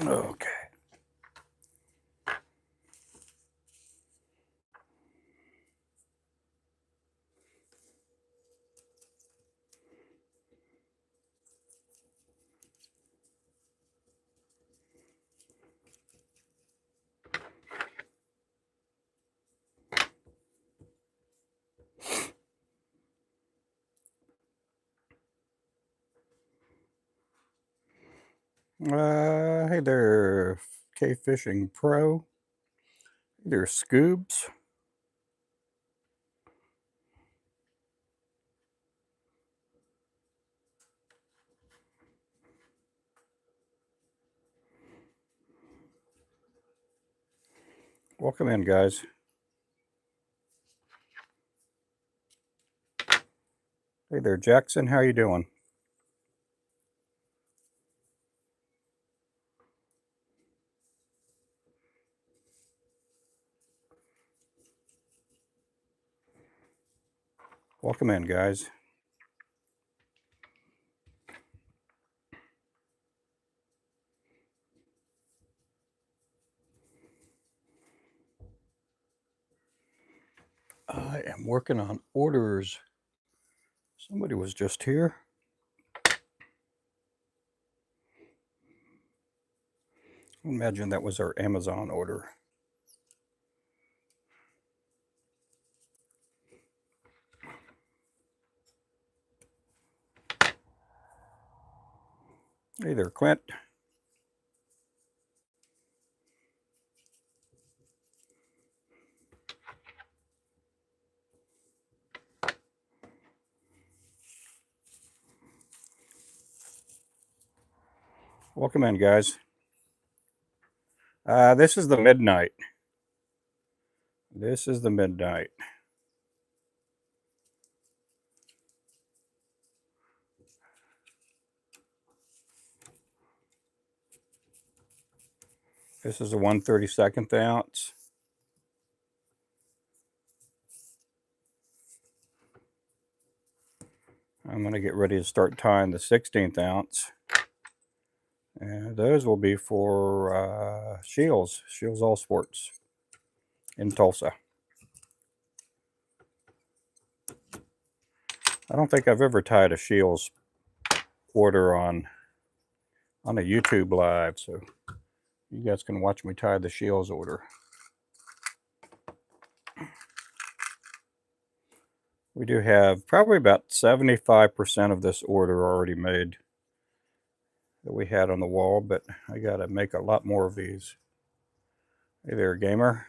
Okay. Hey there, K Fishing Pro. Hey there, Scoobs. Welcome in, guys. Hey there, Jackson. How you doing? Welcome in, guys. I am working on orders. Somebody was just here. Imagine that was our Amazon order. Hey there, Clint. Welcome in, guys. This is the midnight. This is the midnight. This is a 1/32 ounce. I'm going to get ready to start tying the 16th ounce. And those will be for Scheels All Sports in Tulsa. I don't think I've ever tied a Scheels order on a YouTube live, so you guys can watch me tie the Scheels order. We do have probably about 75% of this order already made that we had on the wall, but I got to make a lot more of these. Hey there, gamer.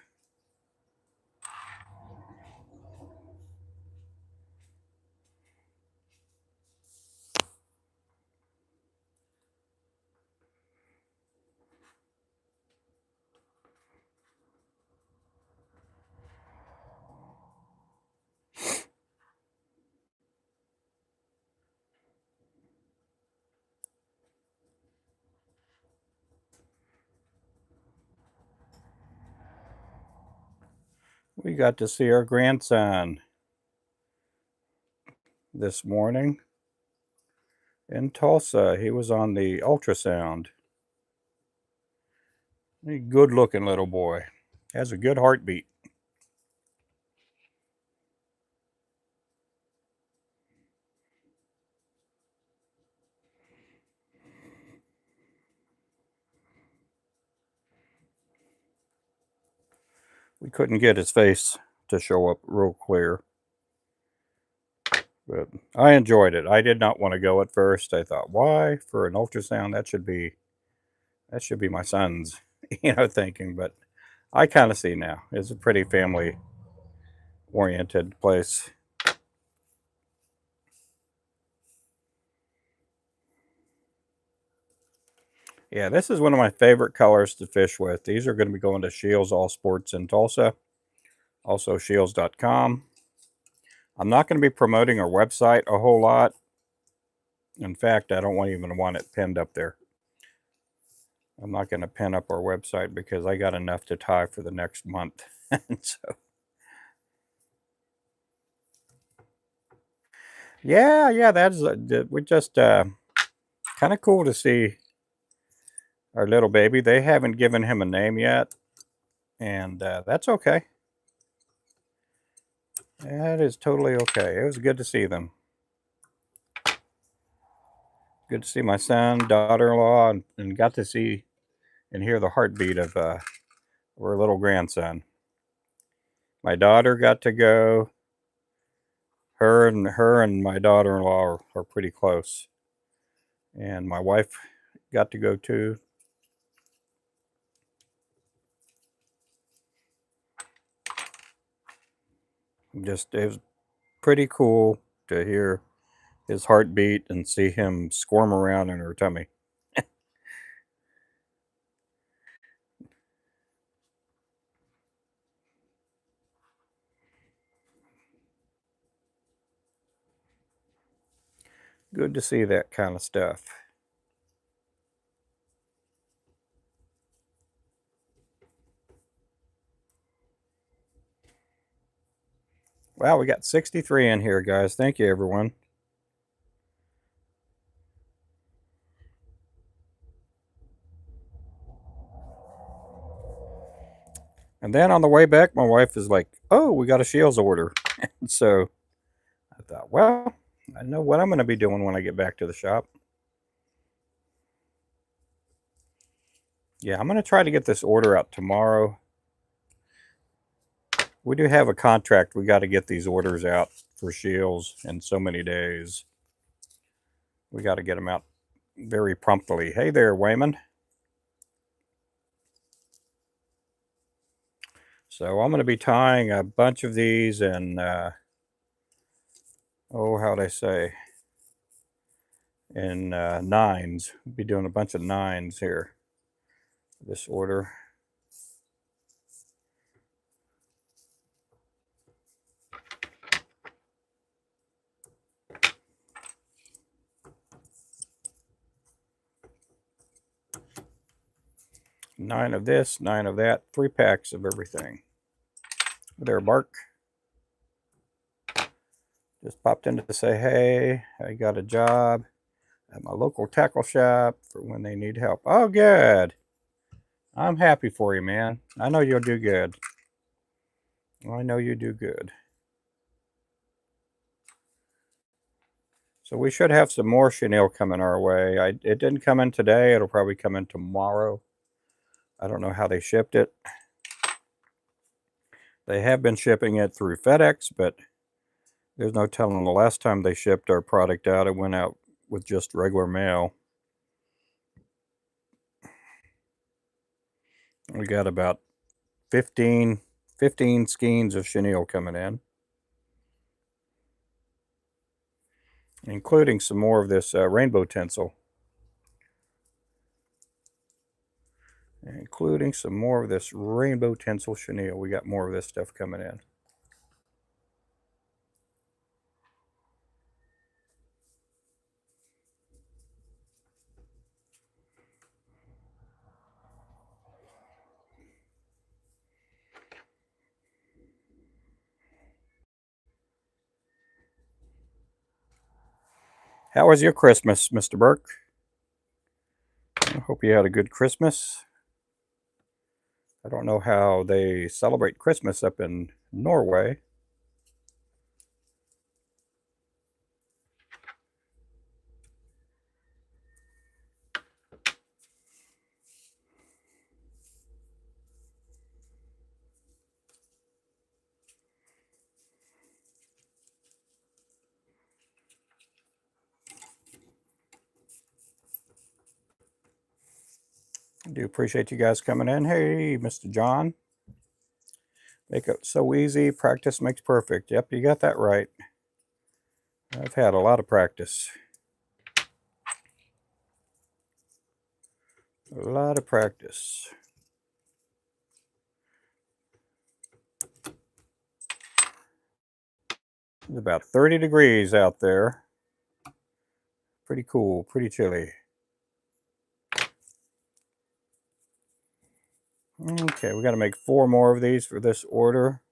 We got to see our grandson this morning in Tulsa. He was on the Ultrasound. A good looking little boy. Has a good heartbeat. We couldn't get his face to show up real clear, but I enjoyed it. I did not want to go at first. I thought, why for an ultrasound? That should be my son's, thinking. But I kind of see now. It's a pretty family oriented place. Yeah, this is one of my favorite colors to fish with. These are going to be going to Scheels All Sports in Tulsa, also Scheels.com. I'm not going to be promoting our website a whole lot. In fact, I don't even want it pinned up there. I'm not going to pin up our website because I got enough to tie for the next month. So, yeah, that's we just kind of cool to see our little baby. They haven't given him a name yet, and that's okay. That is totally okay. It was good to see them. Good to see my son, daughter-in-law, and got to see and hear the heartbeat of our little grandson. My daughter got to go. Her and my daughter-in-law are pretty close, and my wife got to go too. Just it was pretty cool to hear his heartbeat and see him squirm around in her tummy. Good to see that kind of stuff. Wow, we got 63 in here, guys. Thank you, everyone. And then on the way back, my wife is like, "Oh, we got a Scheels order." So I thought, well, I know what I'm going to be doing when I get back to the shop. Yeah, I'm going to try to get this order out tomorrow. We do have a contract. We got to get these orders out for Scheels in so many days. We got to get them out very promptly. Hey there, Wayman. So I'm going to be tying a bunch of these in, oh, how'd I say, in nines. We'll be doing a bunch of nines here. This order. Nine of this, nine of that, 3 packs of everything. There, Bark. Just popped in to say, hey, I got a job at my local tackle shop for when they need help. Oh, good. I'm happy for you, man. I know you'll do good. I know you do good. So we should have some more chenille coming our way. It didn't come in today. It'll probably come in tomorrow. I don't know how they shipped it. They have been shipping it through FedEx, but there's no telling the last time they shipped our product out. It went out with just regular mail. We got about 15 skeins of chenille coming in, including some more of this rainbow tinsel. Including some more of this rainbow tinsel chenille. We got more of this stuff coming in. How was your Christmas, Mr. Burke? I hope you had a good Christmas. I don't know how they celebrate Christmas up in Norway. I do appreciate you guys coming in. Hey, Mr. John. Make it so easy. Practice makes perfect. Yep, you got that right. I've had a lot of practice. A lot of practice. It's about 30 degrees out there. Pretty cool, pretty chilly. Okay, we got to make 4 more of these for this order.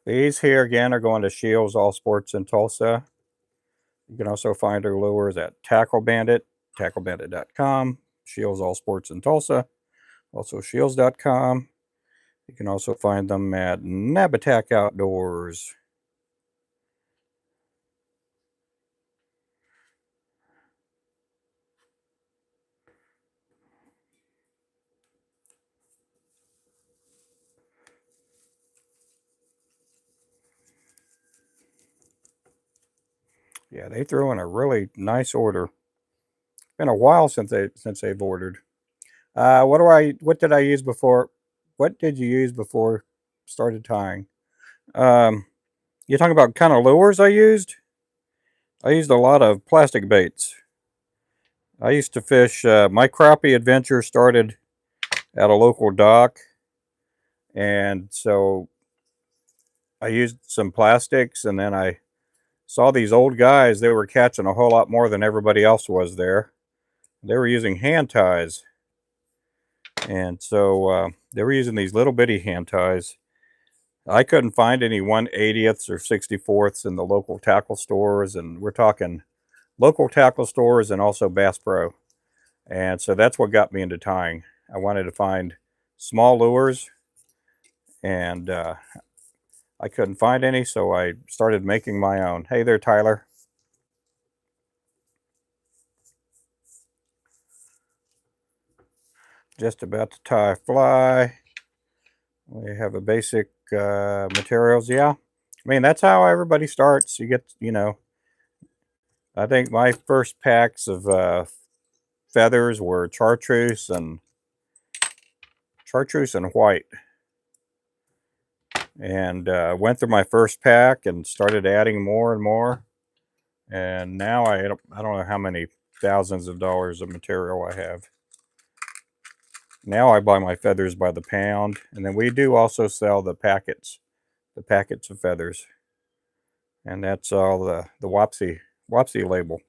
These here again are going to Scheels All Sports in Tulsa. You can also find our lures at Tackle Bandit, tacklebandit.com, Scheels All Sports in Tulsa, also Scheels.com. You can also find them at Nabatac Outdoors. Yeah, they threw in a really nice order. Been a while since they've ordered. What did I use before? What did you use before started tying? Um, you're talking about kind of lures I used? I used a lot of plastic baits. I used to fish. My crappie adventure started at a local dock, and so I used some plastics, and then I saw these old guys. They were catching a whole lot more than everybody else was there. They were using hand ties, and so they were using these little bitty hand ties. I couldn't find any 1/80ths or 64ths in the local tackle stores, and we're talking local tackle stores and also Bass Pro. And so that's what got me into tying. I wanted to find small lures, and I couldn't find any, so I started making my own. Hey there, Tyler. Just about to tie a fly. We have a basic materials. Yeah, I mean, that's how everybody starts. You get, I think my first packs of feathers were chartreuse and white, and went through my first pack and started adding more and more. And now I don't know how many thousands of dollars of material I have. Now I buy my feathers by the pound, and then we do also sell the packets of feathers, and that's all the Wapsi label.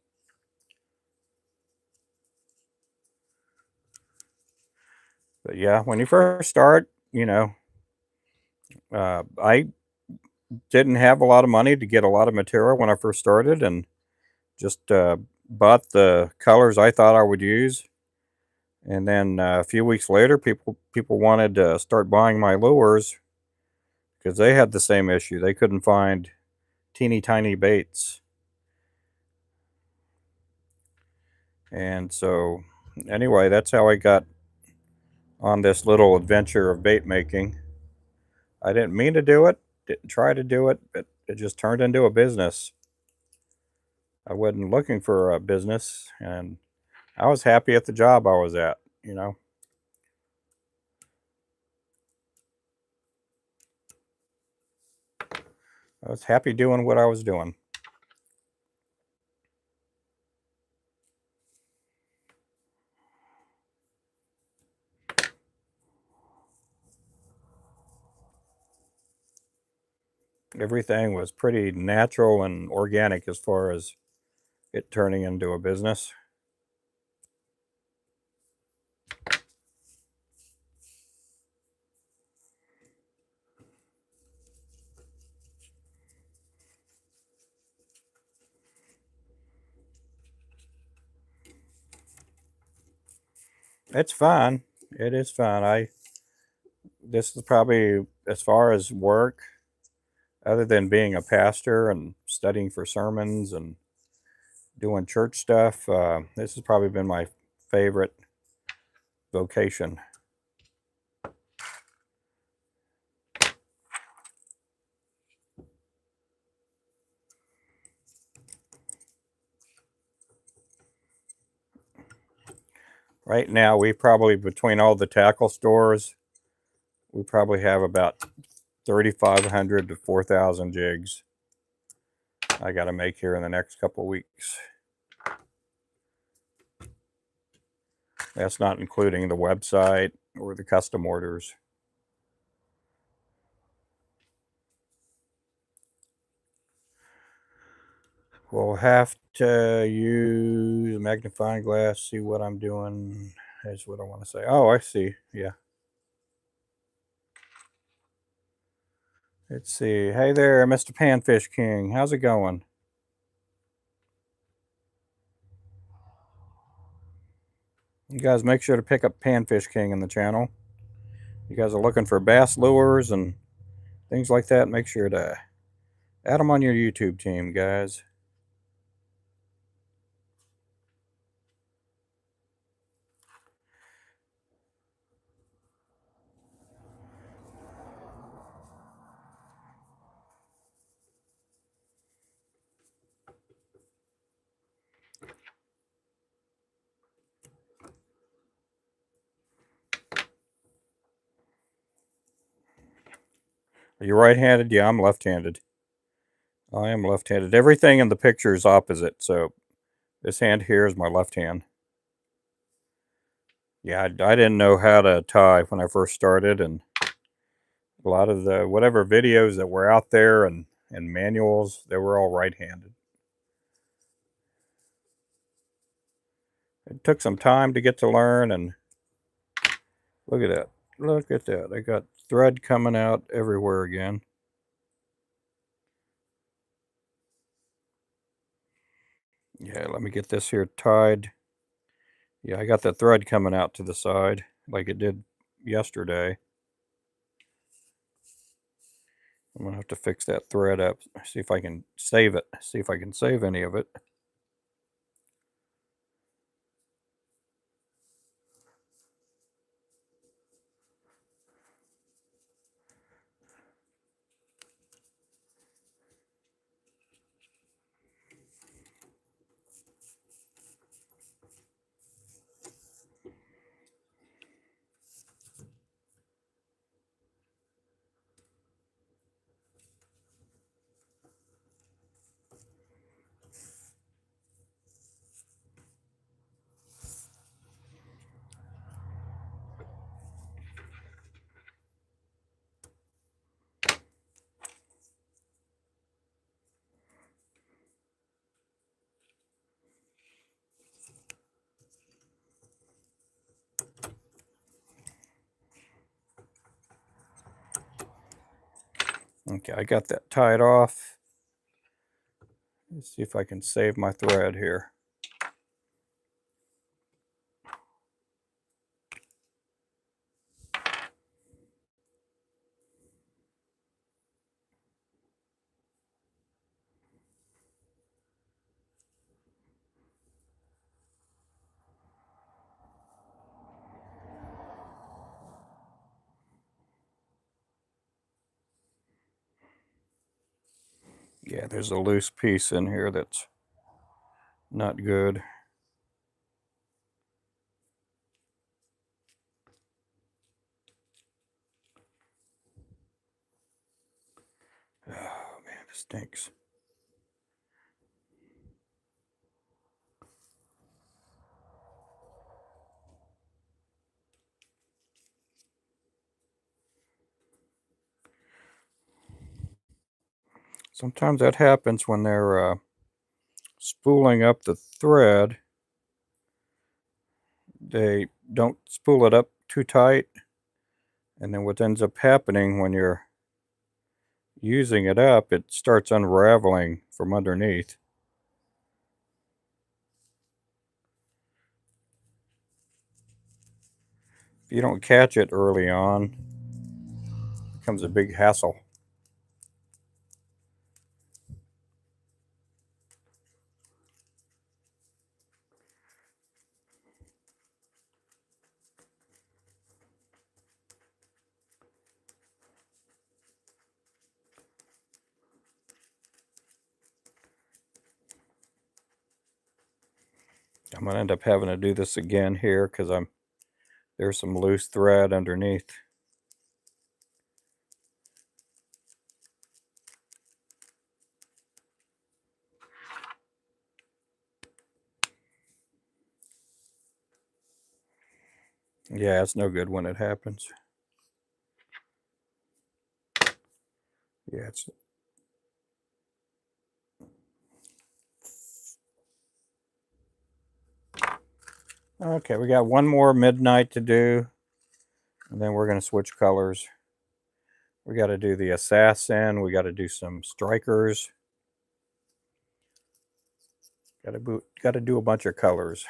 But yeah, when you first start, I didn't have a lot of money to get a lot of material when I first started, and just bought the colors I thought I would use. And then a few weeks later, people wanted to start buying my lures because they had the same issue. They couldn't find teeny tiny baits. And so, anyway, that's how I got on this little adventure of bait making. I didn't mean to do it, didn't try to do it, but it just turned into a business. I wasn't looking for a business, and I was happy at the job I was at. I was happy doing what I was doing. Everything was pretty natural and organic as far as it turning into a business. It's fun. It is fun. This is probably, as far as work, other than being a pastor and studying for sermons and doing church stuff, this has probably been my favorite vocation. Right now, we probably, between all the tackle stores, we probably have about 3,500 to 4,000 jigs I got to make here in the next couple of weeks. That's not including the website or the custom orders. We'll have to use a magnifying glass, see what I'm doing. That's what I want to say. Oh, I see. Yeah. Let's see. Hey there, Mr. Panfish King. How's it going? You guys make sure to pick up Panfish King in the channel. You guys are looking for bass lures and things like that. Make sure to add them on your YouTube team, guys. Are you right-handed? Yeah, I'm left-handed. I am left-handed. Everything in the picture is opposite, so this hand here is my left hand. Yeah, I didn't know how to tie when I first started, and a lot of the whatever videos that were out there and manuals, they were all right-handed. It took some time to get to learn, and look at that. Look at that. I got thread coming out everywhere again. Yeah, let me get this here tied. Yeah, I got the thread coming out to the side like it did yesterday. I'm going to have to fix that thread up, see if I can save it, see if I can save any of it. Okay, I got that tied off. Let's see if I can save my thread here. Yeah, there's a loose piece in here that's not good. Oh man, this stinks. Sometimes that happens when they're spooling up the thread. They don't spool it up too tight, and then what ends up happening when you're using it up, it starts unraveling from underneath. If you don't catch it early on, it becomes a big hassle. I'm going to end up having to do this again here because there's some loose thread underneath. Yeah, it's no good when it happens. Yeah, it's okay. We got one more midnight to do, and then we're going to switch colors. We got to do the assassin. We got to do some strikers. Got to do a bunch of colors.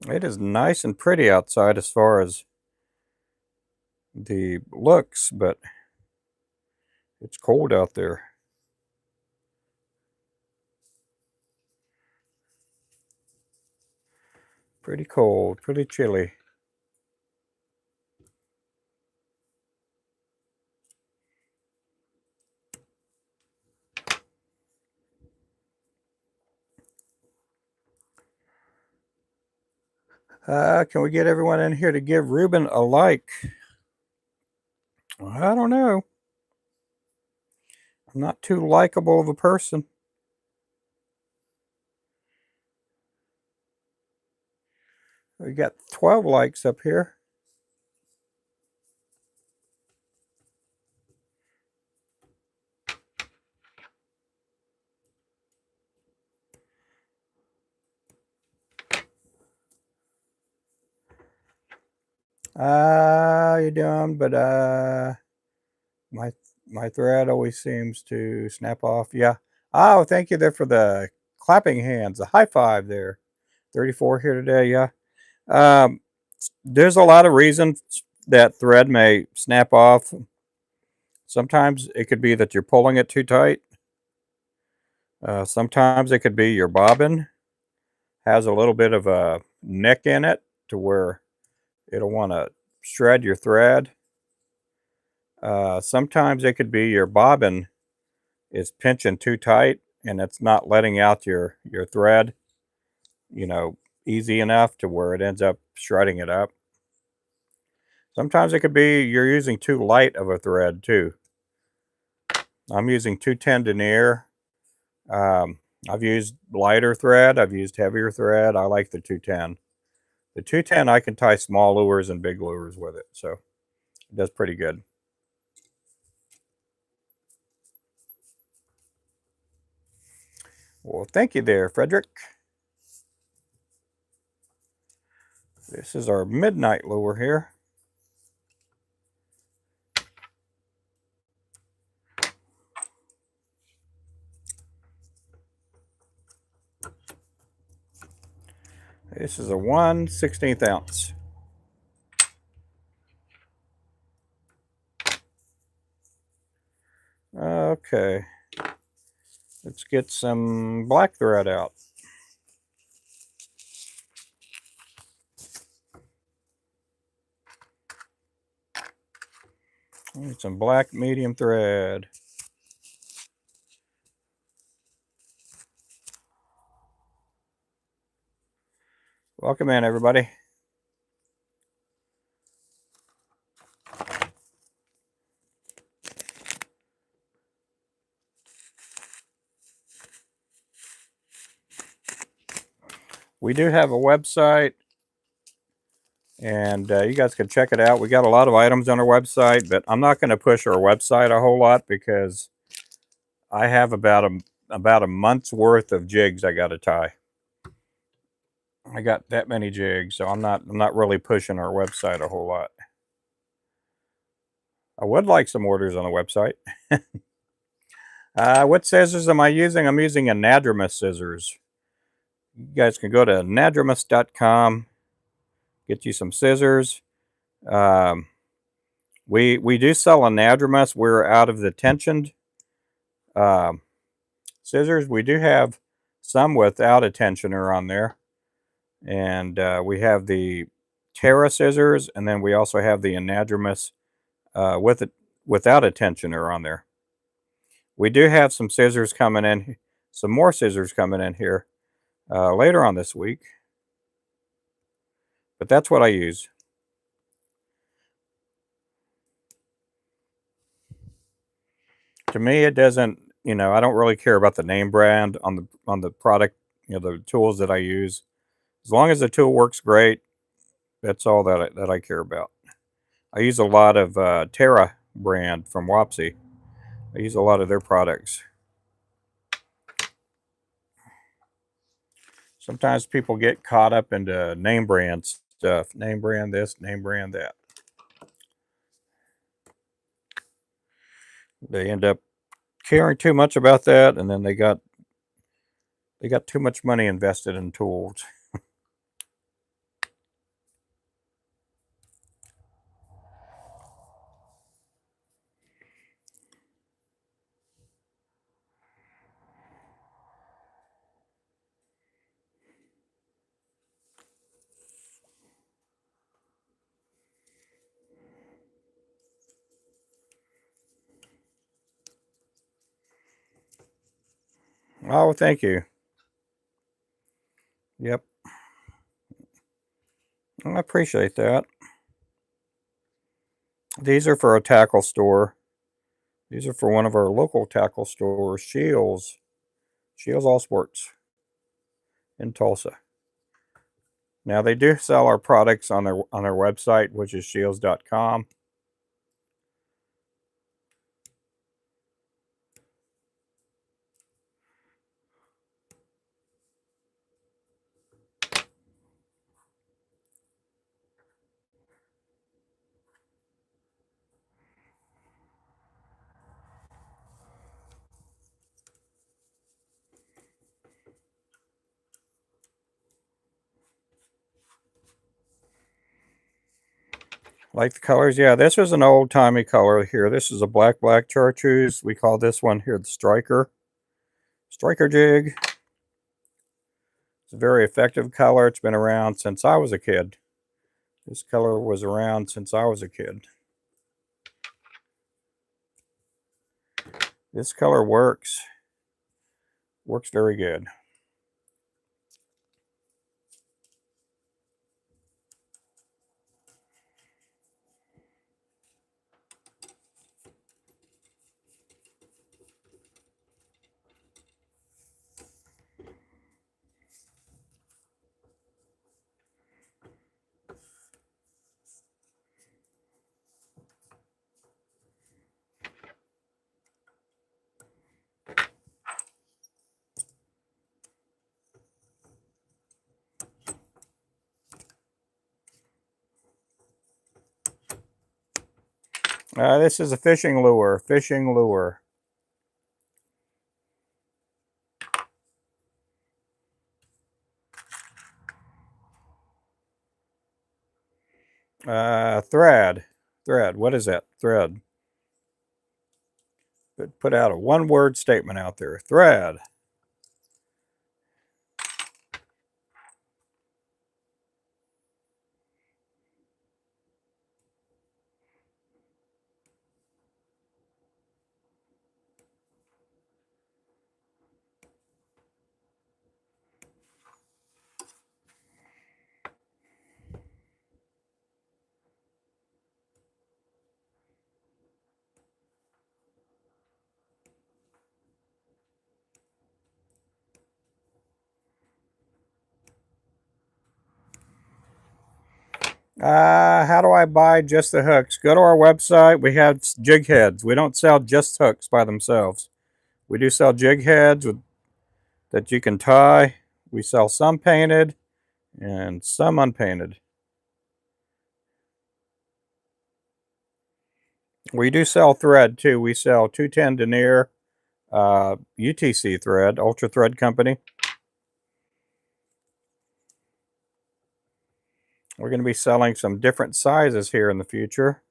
It is nice and pretty outside as far as the looks, but it's cold out there. Pretty cold, pretty chilly. Can we get everyone in here to give Ruben a like? I don't know. I'm not too likable of a person. We got 12 likes up here. You're doing, but my thread always seems to snap off. Yeah. Oh, thank you there for the clapping hands, the high five there. 34 here today. Yeah. Um, there's a lot of reasons that thread may snap off. Sometimes it could be that you're pulling it too tight. Sometimes it could be your bobbin has a little bit of a neck in it to where it'll want to shred your thread. Sometimes it could be your bobbin is pinching too tight and it's not letting out your thread, easy enough to where it ends up shredding it up. Sometimes it could be you're using too light of a thread too. I'm using 210 denier. I've used lighter thread. I've used heavier thread. I like the 210. The 210, I can tie small lures and big lures with it, so it does pretty good. Well, thank you there, Frederick. This is our midnight lure here. This is a 1/16 ounce. Okay, let's get some black thread out. Need some black medium thread. Welcome in, everybody. We do have a website, and you guys can check it out. We got a lot of items on our website, but I'm not going to push our website a whole lot because I have about a month's worth of jigs I got to tie. I got that many jigs, so I'm not really pushing our website a whole lot. I would like some orders on the website. What scissors am I using? I'm using anadromous scissors. You guys can go to anadromous.com, get you some scissors. We do sell anadromous. We're out of the tensioned scissors. We do have some without a tensioner on there, and we have the Terra scissors, and then we also have the anadromous without a tensioner on there. We do have some scissors coming in, some more scissors coming in here later on this week, but that's what I use. To me, it doesn't, I don't really care about the name brand on the product, the tools that I use. As long as the tool works great, that's all that I care about. I use a lot of Terra brand from Wapsi. I use a lot of their products. Sometimes people get caught up into name brand stuff. Name brand this, name brand that. They end up caring too much about that, and then they got too much money invested in tools. Oh, thank you. Yep. I appreciate that. These are for a tackle store. These are for one of our local tackle stores, Scheels. Scheels All Sports in Tulsa. Now they do sell our products on their website, which is scheels.com. Like the colors? Yeah, this is an old-timey color here. This is a black chartreuse. We call this one here the Striker. Striker jig. It's a very effective color. It's been around since I was a kid. This color was around since I was a kid. This color works. Works very good. This is a fishing lure. Fishing lure. Thread. Thread. What is that? Thread. Put out a one-word statement out there. Thread. How do I buy just the hooks? Go to our website. We have jig heads. We don't sell just hooks by themselves. We do sell jig heads that you can tie. We sell some painted and some unpainted. We do sell thread too. We sell 210 denier, UTC thread, Ultra Thread Company. We're going to be selling some different sizes here in the future.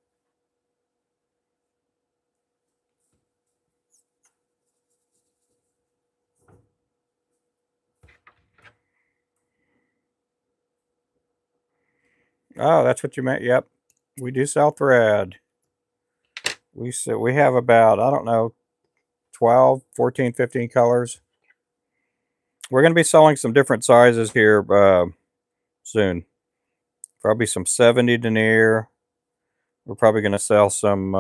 Oh, that's what you meant. Yep. We do sell thread. We have about, I don't know, 12, 14, 15 colors. We're going to be selling some different sizes here soon. Probably some 70 denier. We're probably going to sell some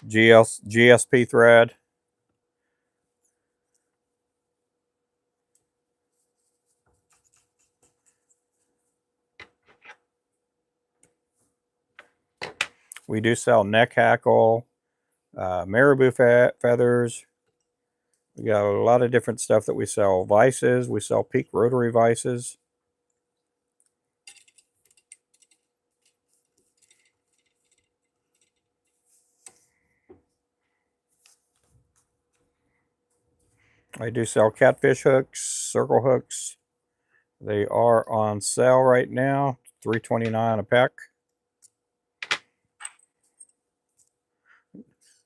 GSP thread. We do sell neck hackle, marabou feathers, We got a lot of different stuff that we sell. Vices, we sell peak rotary vices. I do sell catfish hooks, circle hooks. They are on sale right now, $3.29 a pack.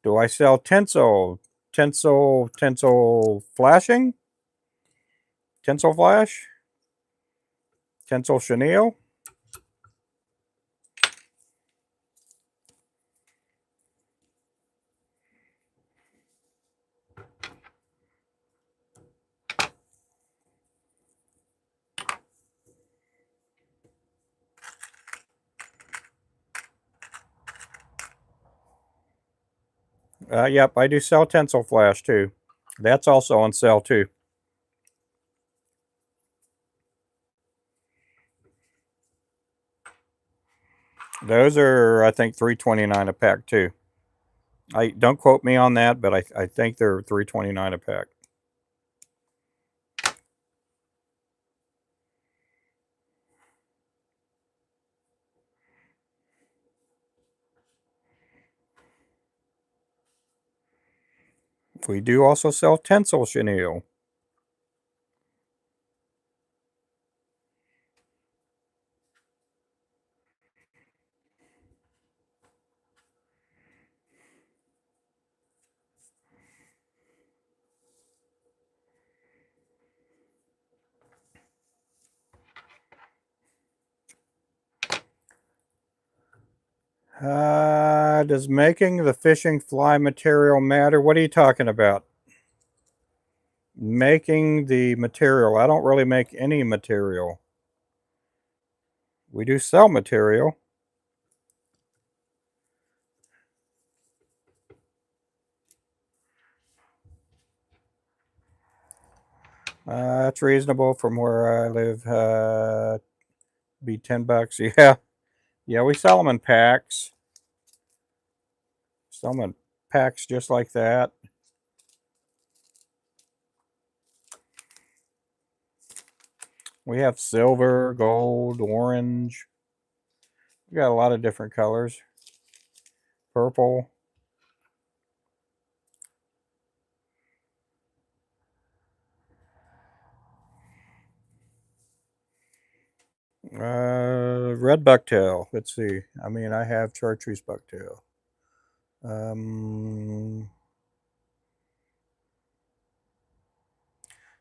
Do I sell tinsel? Tinsel flashing? Tinsel flash? Tinsel chenille? Yep, I do sell tinsel flash too. That's also on sale too. Those are, I think, $3.29 a pack too. I don't quote me on that, but I think they're $3.29 a pack. We do also sell tinsel chenille. Does making the fishing fly material matter? What are you talking about? Making the material. I don't really make any material. We do sell material. That's reasonable from where I live. Be $10. Yeah. Yeah, we sell them in packs. Sell them in packs just like that. We have silver, gold, orange. We got a lot of different colors. Purple. Red bucktail. Let's see. I mean, I have chartreuse bucktail.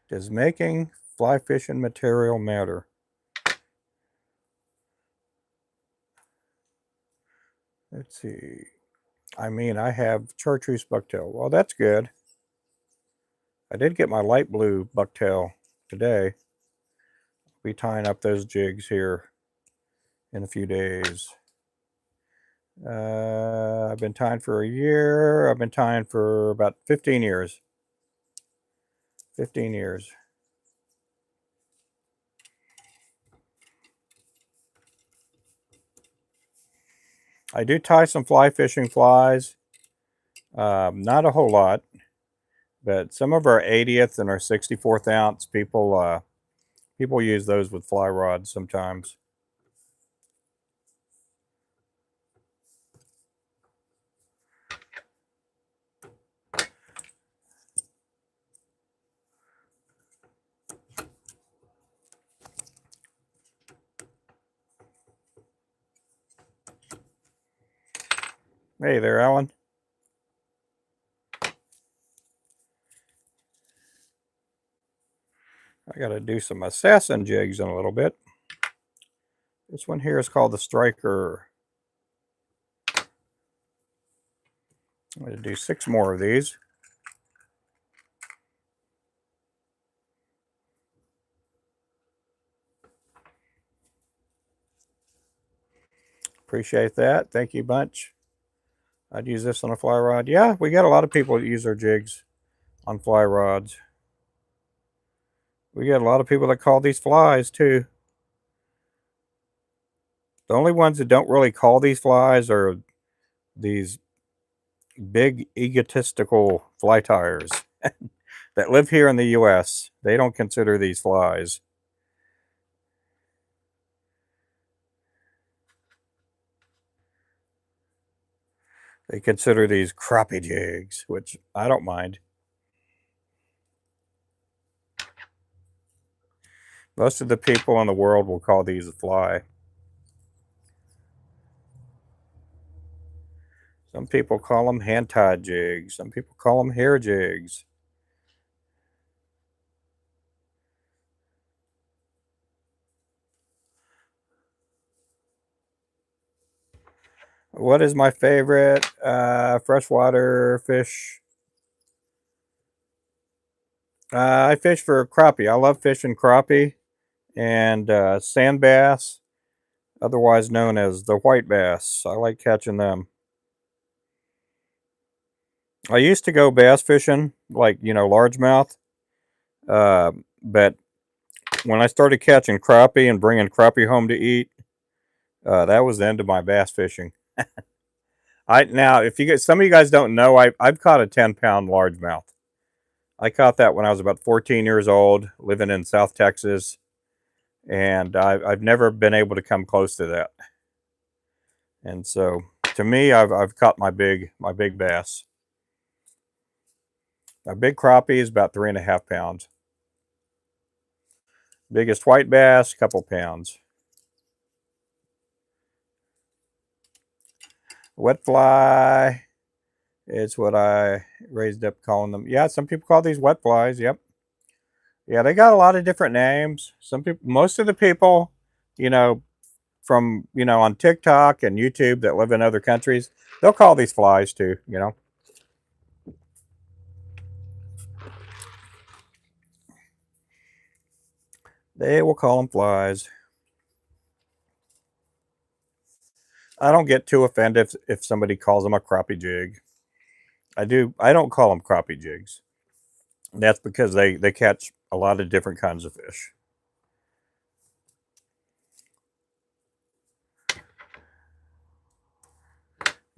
Does making fly fishing material matter? Let's see. I mean, I have chartreuse bucktail. Well, that's good. I did get my light blue bucktail today. I'll be tying up those jigs here in a few days. I've been tying for a year. I've been tying for about 15 years. 15 years. I do tie some fly fishing flies. Not a whole lot, but some of our 80th and our 64th ounce people use those with fly rods sometimes. Hey there, Alan. I got to do some assassin jigs in a little bit. This one here is called the Striker. I'm going to do 6 more of these. Appreciate that. Thank you bunch. I'd use this on a fly rod. Yeah, we got a lot of people that use their jigs on fly rods. We got a lot of people that call these flies too. The only ones that don't really call these flies are these big egotistical fly tires. that live here in the US, they don't consider these flies. They consider these crappie jigs, which I don't mind. Most of the people in the world will call these a fly. Some people call them hand-tied jigs. Some people call them hair jigs. What is my favorite freshwater fish? I fish for crappie. I love fishing crappie and sand bass, otherwise known as the white bass. I like catching them. I used to go bass fishing, like, largemouth. But when I started catching crappie and bringing crappie home to eat, that was the end of my bass fishing. Now, if you guys, some of you guys don't know, I've caught a 10-pound largemouth. I caught that when I was about 14 years old, living in South Texas, and I've never been able to come close to that. And so, to me, I've caught my big bass. My big crappie is about 3.5 pounds. Biggest white bass, couple pounds. Wet fly is what I raised up calling them. Yeah, some people call these wet flies. Yep. Yeah, they got a lot of different names. Some people, most of the people, from, on TikTok and YouTube that live in other countries, they'll call these flies too, They will call them flies. I don't get too offended if somebody calls them a crappie jig. I don't call them crappie jigs. That's because they catch a lot of different kinds of fish.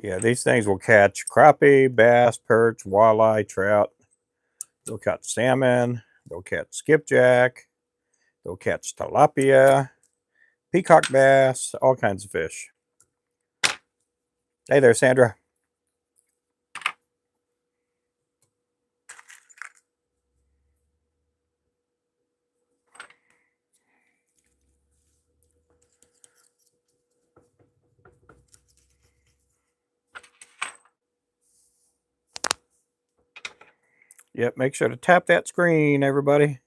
Yeah, these things will catch crappie, bass, perch, walleye, trout. They'll catch salmon. They'll catch skipjack. They'll catch tilapia, peacock bass, all kinds of fish. Hey there, Sandra. Yep, make sure to tap that screen, everybody.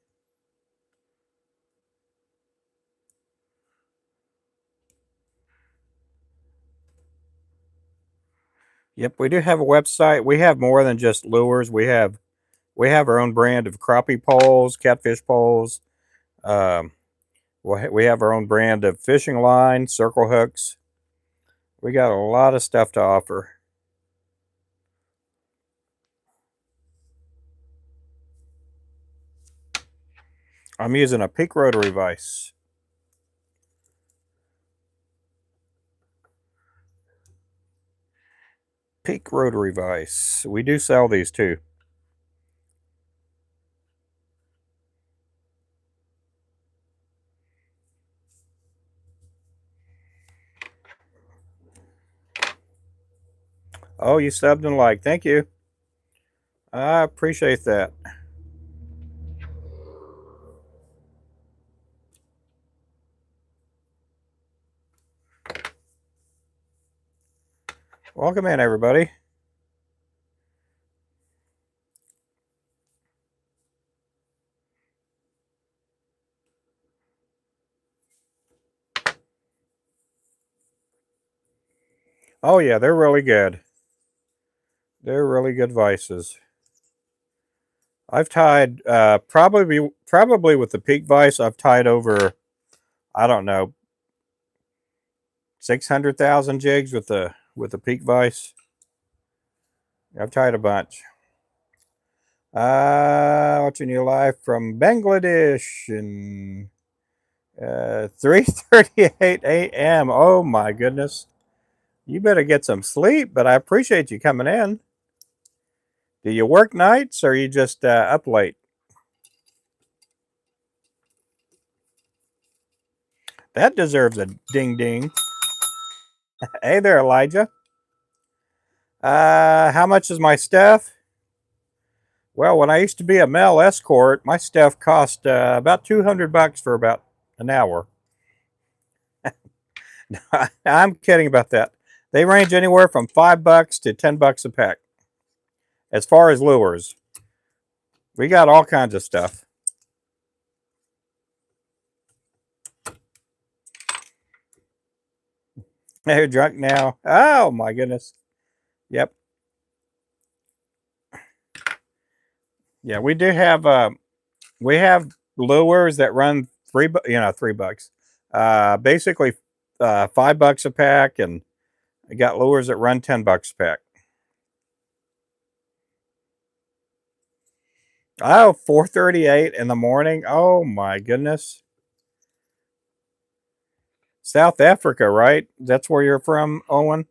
Yep, we do have a website. We have more than just lures. We have our own brand of crappie poles, catfish poles. We have our own brand of fishing line, circle hooks. We got a lot of stuff to offer. I'm using a peak rotary vise. Peak rotary vise. We do sell these too. Oh, you subbed and liked. Thank you. I appreciate that. Welcome in, everybody. Oh yeah, they're really good. They're really good vices. I've tied probably with the peak vise. I've tied over, I don't know, 600,000 jigs with the peak vise. I've tied a bunch. Watching you live from Bangladesh and 3:38 a.m. Oh my goodness. You better get some sleep, but I appreciate you coming in. Do you work nights or are you just up late? That deserves a ding ding. Hey there, Elijah. How much is my stuff? Well, when I used to be a male escort, my stuff cost about $200 for about an hour. I'm kidding about that. They range anywhere from $5 to $10 a pack. As far as lures, we got all kinds of stuff. They're drunk now. Oh my goodness. Yep. Yeah, we do have. We have lures that run $3. Basically, $5 a pack, and I got lures that run $10 a pack. Oh, 4:38 in the morning. Oh my goodness. South Africa, right? That's where you're from, Owen?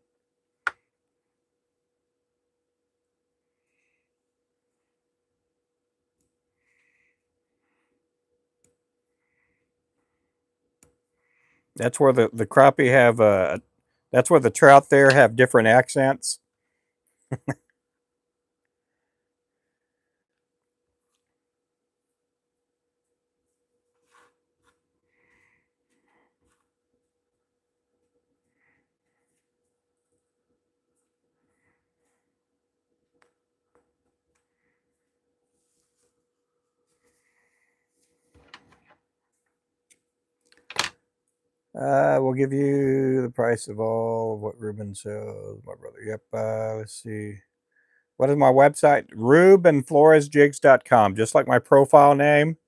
That's where the crappie have that's where the trout there have different accents. We'll give you the price of all of what Ruben sells, my brother. Yep. Let's see. What is my website? RubenFloresJigs.com. Just like my profile name,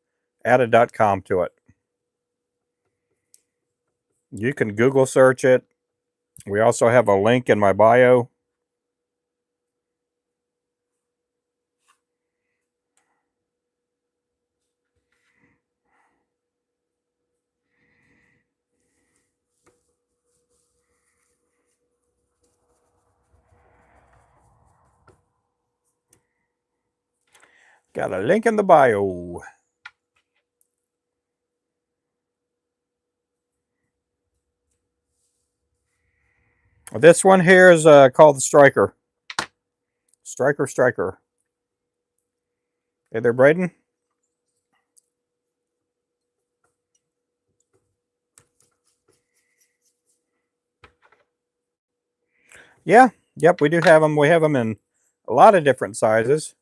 add a .com to it. You can Google search it. We also have a link in my bio. Got a link in the bio. This one here is called the Striker. Striker. Hey there, Braden. Yeah. Yep, we do have them. We have them in a lot of different sizes.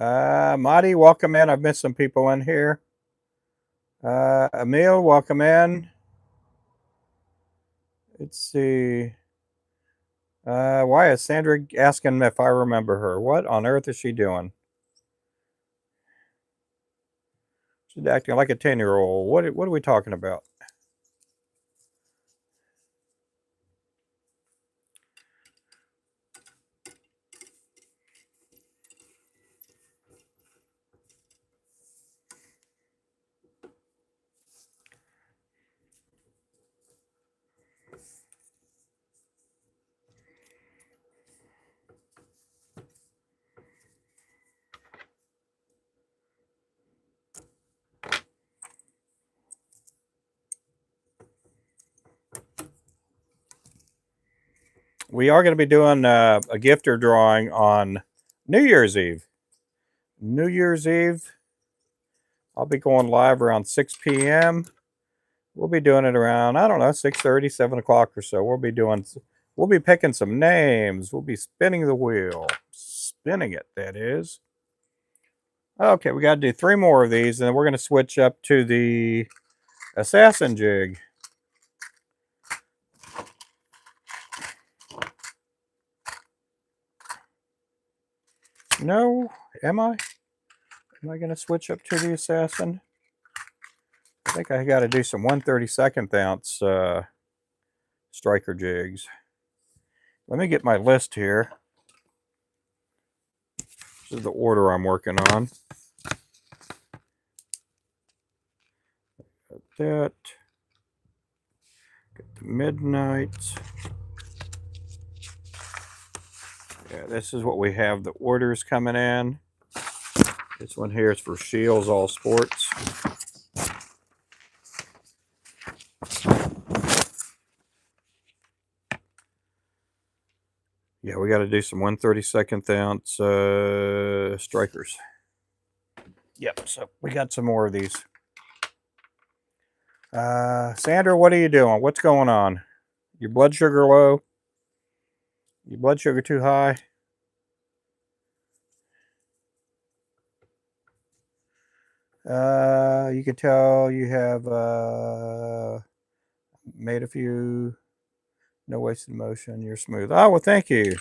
Marty, welcome in. I've missed some people in here. Emil, welcome in. Let's see. Why is Sandra asking if I remember her? What on earth is she doing? She's acting like a 10-year-old. What are we talking about? We are going to be doing a gifter drawing on New Year's Eve. New Year's Eve. I'll be going live around 6 p.m. We'll be doing it around, I don't know, 6:30, 7 o'clock or so. We'll be picking some names. We'll be spinning the wheel. Spinning it, that is. Okay, we got to do 3 more of these, and then we're going to switch up to the assassin jig. No, am I? Am I going to switch up to the assassin? I think I got to do some 1/32 ounce striker jigs. Let me get my list here. This is the order I'm working on. Got that. Get the midnight. Yeah, this is what we have. The orders coming in. This one here is for Scheels All Sports. Yeah, we got to do some 1/32 ounce strikers. Yep, so we got some more of these. Sandra, what are you doing? What's going on? Your blood sugar low? Your blood sugar too high? You can tell you have made a few. No wasted motion. You're smooth. Oh, well, thank you.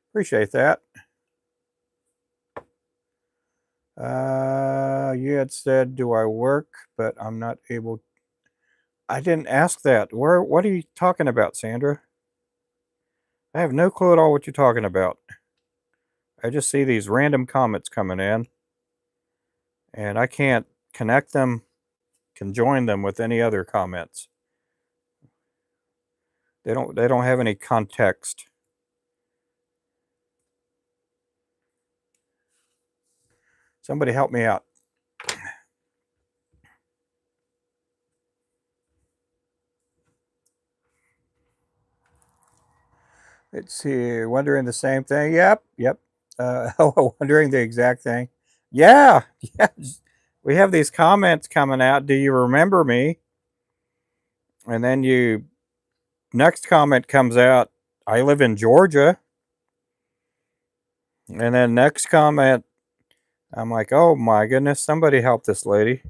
Appreciate that. You had said, do I work? But I'm not able. I didn't ask that. What are you talking about, Sandra? I have no clue at all what you're talking about. I just see these random comments coming in, and I can't connect them, conjoin them with any other comments. They don't have any context. Somebody help me out. Let's see. Wondering the same thing. Yep. Wondering the exact thing. Yeah. We have these comments coming out. Do you remember me? And then next comment comes out. I live in Georgia. And then next comment, I'm like, oh my goodness, somebody help this lady.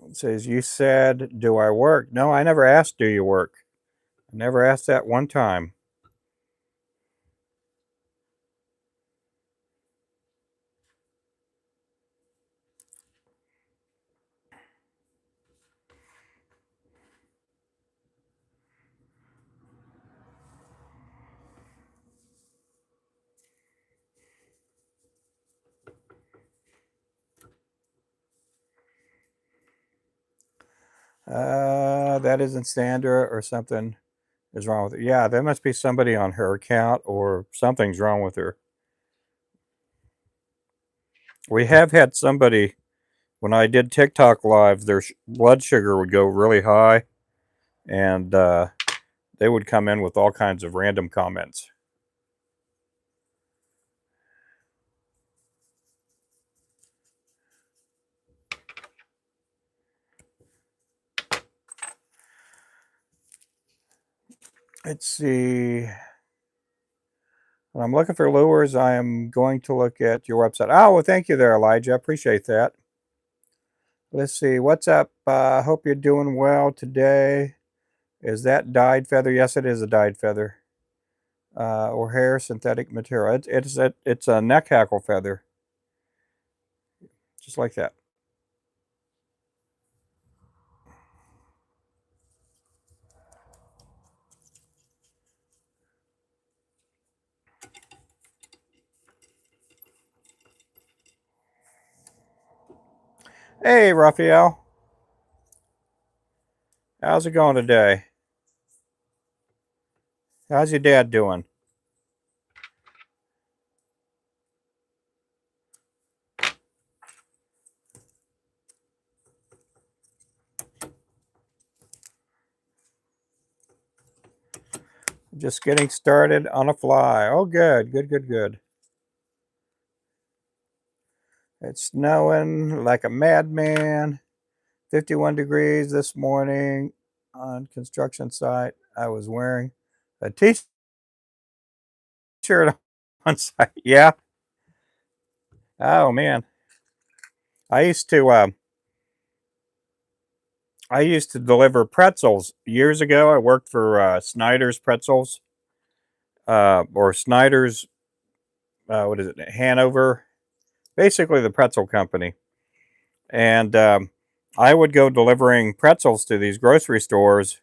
It says, you said, do I work? No, I never asked, do you work? I never asked that one time. That isn't Sandra, or something is wrong with it. Yeah, there must be somebody on her account, or something's wrong with her. We have had somebody, when I did TikTok live, their blood sugar would go really high, and they would come in with all kinds of random comments. Let's see. When I'm looking for lures, I am going to look at your website. Oh, well, thank you there, Elijah. Appreciate that. Let's see. What's up? Hope you're doing well today. Is that dyed feather? Yes, it is a dyed feather. Or hair synthetic material. It's a neck hackle feather. Just like that. Hey, Raphael. How's it going today? How's your dad doing? Just getting started on a fly. Oh, good. It's snowing like a madman. 51 degrees this morning on construction site. I was wearing a t-shirt on site. Yeah. Oh man. I used to deliver pretzels years ago. I worked for Snyder's Pretzels, or Snyder's. What is it? Hanover. Basically, the pretzel company. And I would go delivering pretzels to these grocery stores,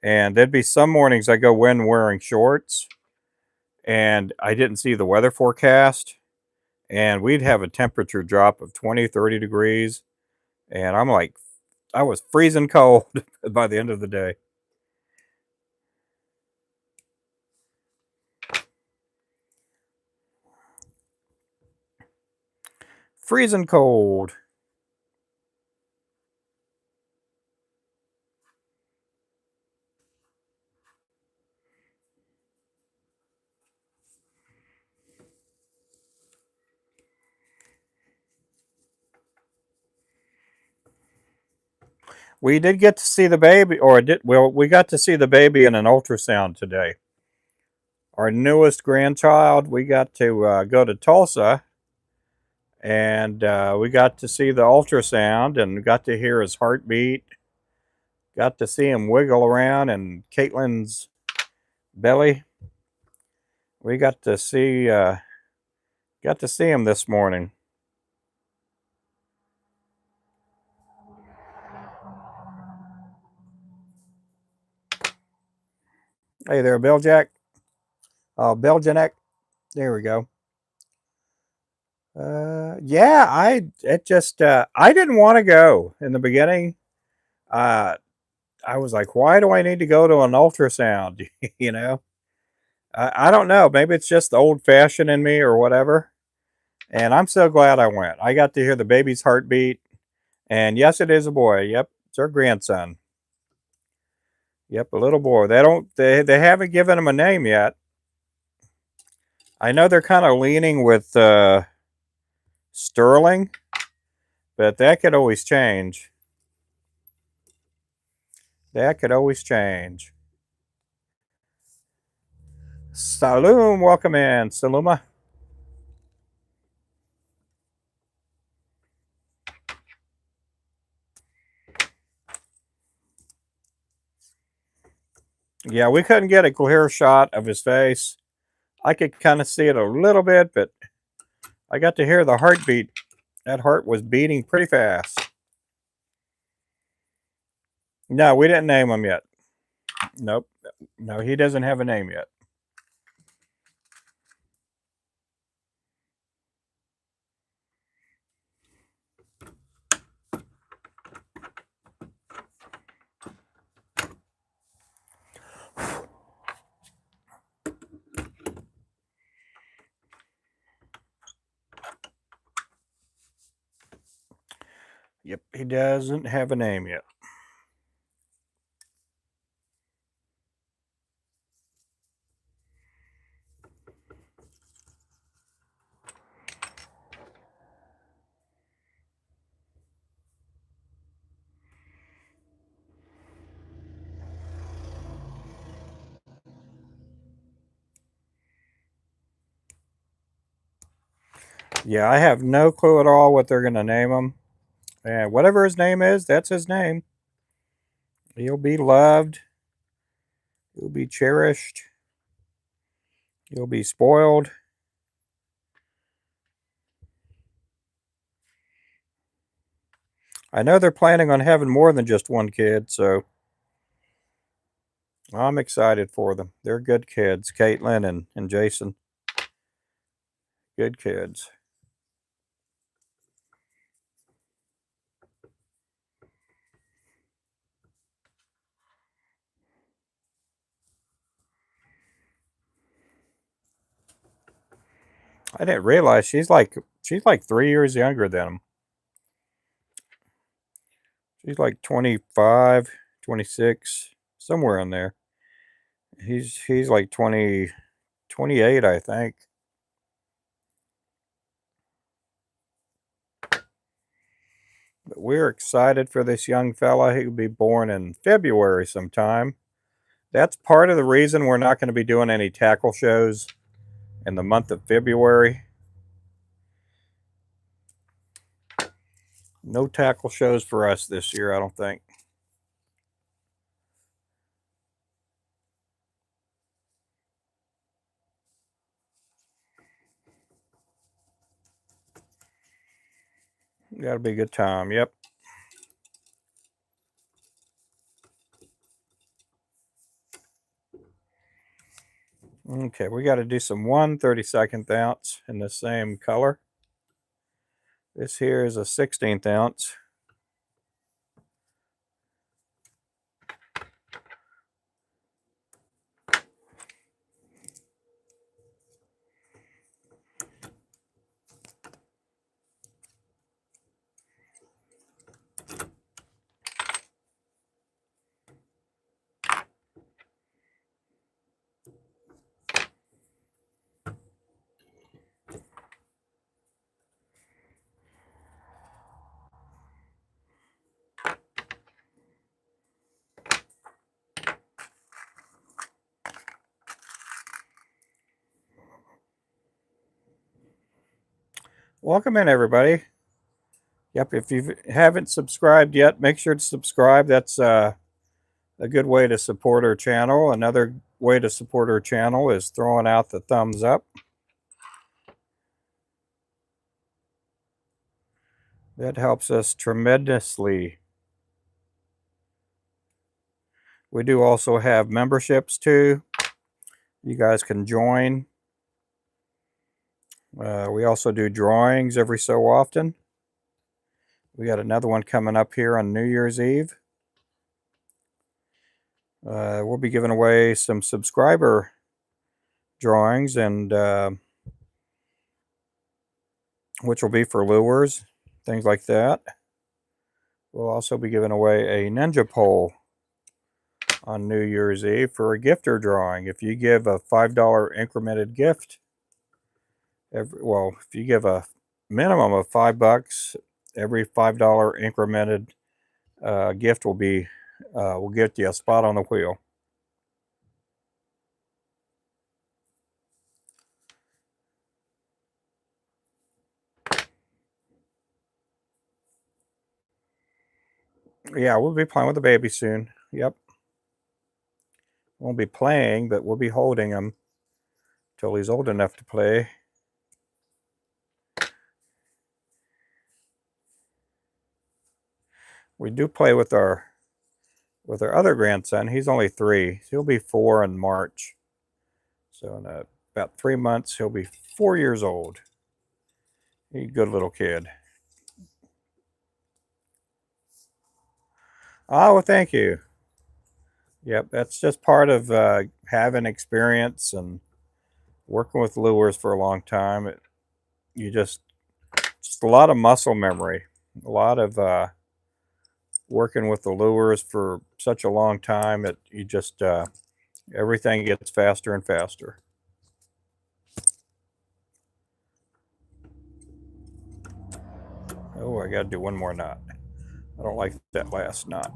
and there'd be some mornings I go in wearing shorts, and I didn't see the weather forecast, and we'd have a temperature drop of 20, 30 degrees, and I'm like I was freezing cold by the end of the day. Freezing cold. We did get to see the baby, we got to see the baby in an ultrasound today. Our newest grandchild, we got to go to Tulsa, and we got to see the ultrasound and got to hear his heartbeat. Got to see him wiggle around in Caitlin's belly. We got to see him this morning. Hey there, Billjack. Belgianek. There we go. Yeah, I didn't want to go in the beginning. Uh, I was like, why do I need to go to an ultrasound? you know, I don't know. Maybe it's just the old fashioned in me or whatever. And I'm so glad I went. I got to hear the baby's heartbeat. And yes, it is a boy. Yep, it's our grandson. Yep, a little boy. They haven't given him a name yet. I know they're kind of leaning with Sterling, but that could always change. That could always change. Saloom, welcome in, Saluma. Yeah, we couldn't get a clear shot of his face. I could kind of see it a little bit, but I got to hear the heartbeat. That heart was beating pretty fast. No, we didn't name him yet. Nope. No, he doesn't have a name yet. Yep, he doesn't have a name yet. Yeah, I have no clue at all what they're going to name him. And whatever his name is, that's his name. He'll be loved. He'll be cherished. He'll be spoiled. I know they're planning on having more than just one kid, so I'm excited for them. They're good kids, Caitlin and Jason. Good kids. I didn't realize she's like 3 years younger than him. She's like 25, 26, somewhere in there. He's like 20, 28, I think. But we're excited for this young fella. He'll be born in February sometime. That's part of the reason we're not going to be doing any tackle shows in the month of February. No tackle shows for us this year, I don't think. That'll be a good time. Yep. Okay, we got to do some 1/32 ounce in the same color. This here is a 16th ounce. Welcome in, everybody. Yep, if you haven't subscribed yet, make sure to subscribe. That's a good way to support our channel. Another way to support our channel is throwing out the thumbs up. That helps us tremendously. We do also have memberships too. You guys can join. We also do drawings every so often. We got another one coming up here on New Year's Eve. We'll be giving away some subscriber drawings, and which will be for lures, things like that. We'll also be giving away a ninja pole on New Year's Eve for a gifter drawing. If you give a $5 incremented gift, if you give a minimum of $5, every $5 incremented gift will get you a spot on the wheel. Yeah, we'll be playing with the baby soon. Yep. Won't be playing, but we'll be holding him till he's old enough to play. We do play with our other grandson. He's only 3. He'll be 4 in March. So in about 3 months, he'll be 4 years old. He's a good little kid. Oh, well, thank you. Yep, that's just part of having experience and working with lures for a long time. You just a lot of muscle memory, a lot of working with the lures for such a long time. You just everything gets faster and faster. Oh, I got to do one more knot. I don't like that last knot.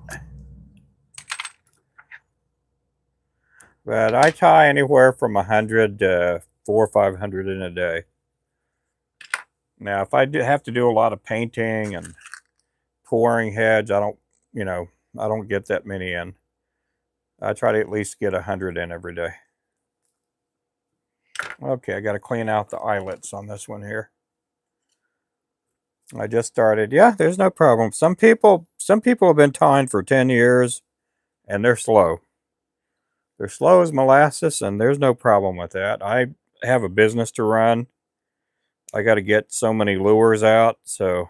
But I tie anywhere from 100 to 400 or 500 in a day. Now, if I have to do a lot of painting and pouring heads, I don't get that many in. I try to at least get 100 in every day. Okay, I got to clean out the eyelets on this one here. I just started. Yeah, there's no problem. Some people have been tying for 10 years and they're slow. They're slow as molasses, and there's no problem with that. I have a business to run. I got to get so many lures out, so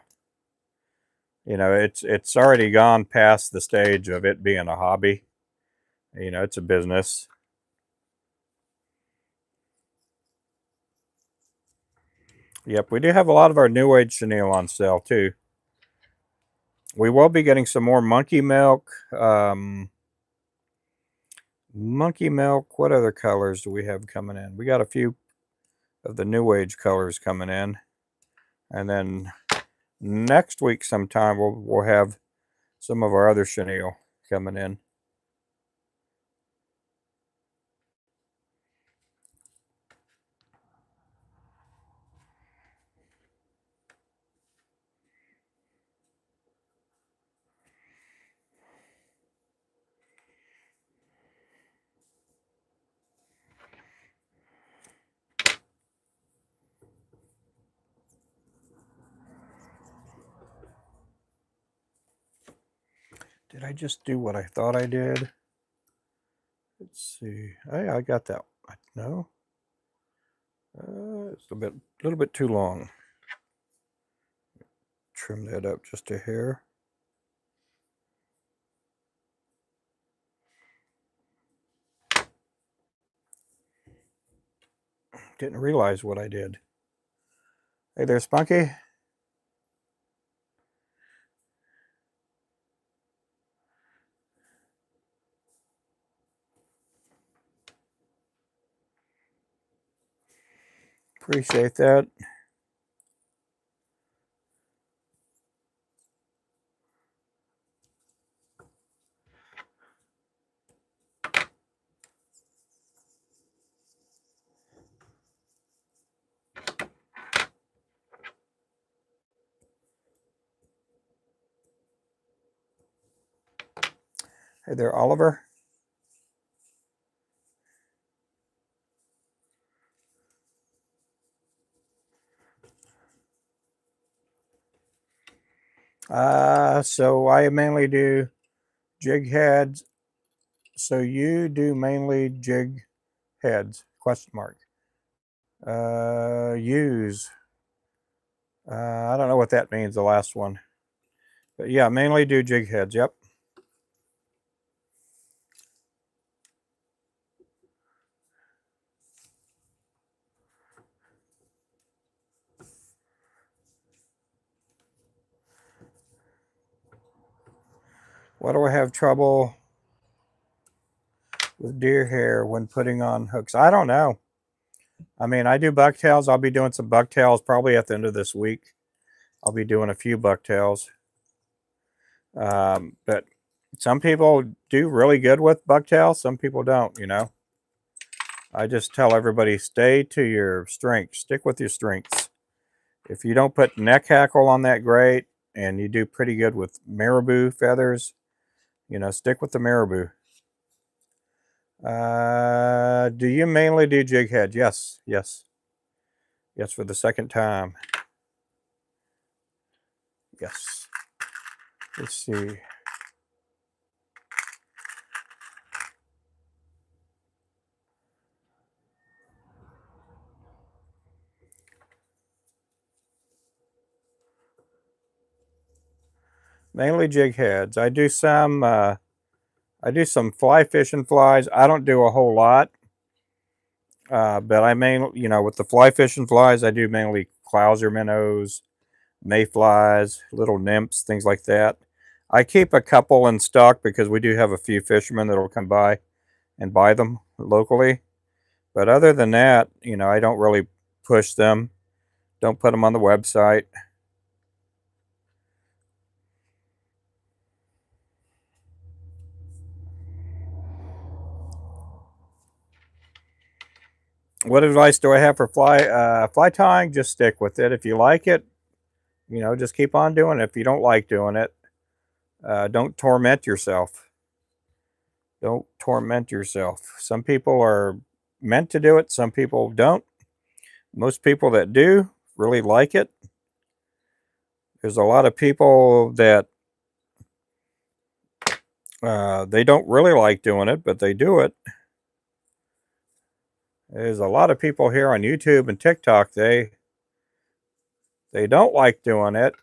it's already gone past the stage of it being a hobby. It's a business. Yep, we do have a lot of our New Age chenille on sale too. We will be getting some more monkey milk. Monkey milk. What other colors do we have coming in? We got a few of the New Age colors coming in, and then next week sometime we'll have some of our other chenille coming in. Did I just do what I thought I did? Let's see. Hey, I got that. No. It's a little bit too long. Trim that up just a hair. Didn't realize what I did. Hey there, Spunky. Appreciate that. Hey there, Oliver. So I mainly do jig heads. So you do mainly jig heads? Question mark. Use. I don't know what that means, the last one. But yeah, mainly do jig heads, yep. Why do I have trouble with deer hair when putting on hooks? I don't know. I mean, I do bucktails. I'll be doing some bucktails probably at the end of this week. I'll be doing a few bucktails. But some people do really good with bucktails. Some people don't, you know. I just tell everybody, stay to your strengths. Stick with your strengths. If you don't put neck hackle on that, great. And you do pretty good with marabou feathers, you know, stick with the marabou. Do you mainly do jig head? Yes, yes. Yes, for the second time. Yes. Let's see. Mainly jig heads. I do some fly fishing flies. I don't do a whole lot. But I mainly, you know, with the fly fishing flies, I do mainly clouser minnows, mayflies, little nymphs, things like that. I keep a couple in stock because we do have a few fishermen that'll come by and buy them locally. But other than that, you know, I don't really push them. Don't put them on the website. What advice do I have for fly tying? Just stick with it. If you like it, you know, just keep on doing it. If you don't like doing it, don't torment yourself. Don't torment yourself. Some people are meant to do it. Some people don't. Most people that do really like it. There's a lot of people that they don't really like doing it, but they do it. There's a lot of people here on YouTube and TikTok. They don't like doing it,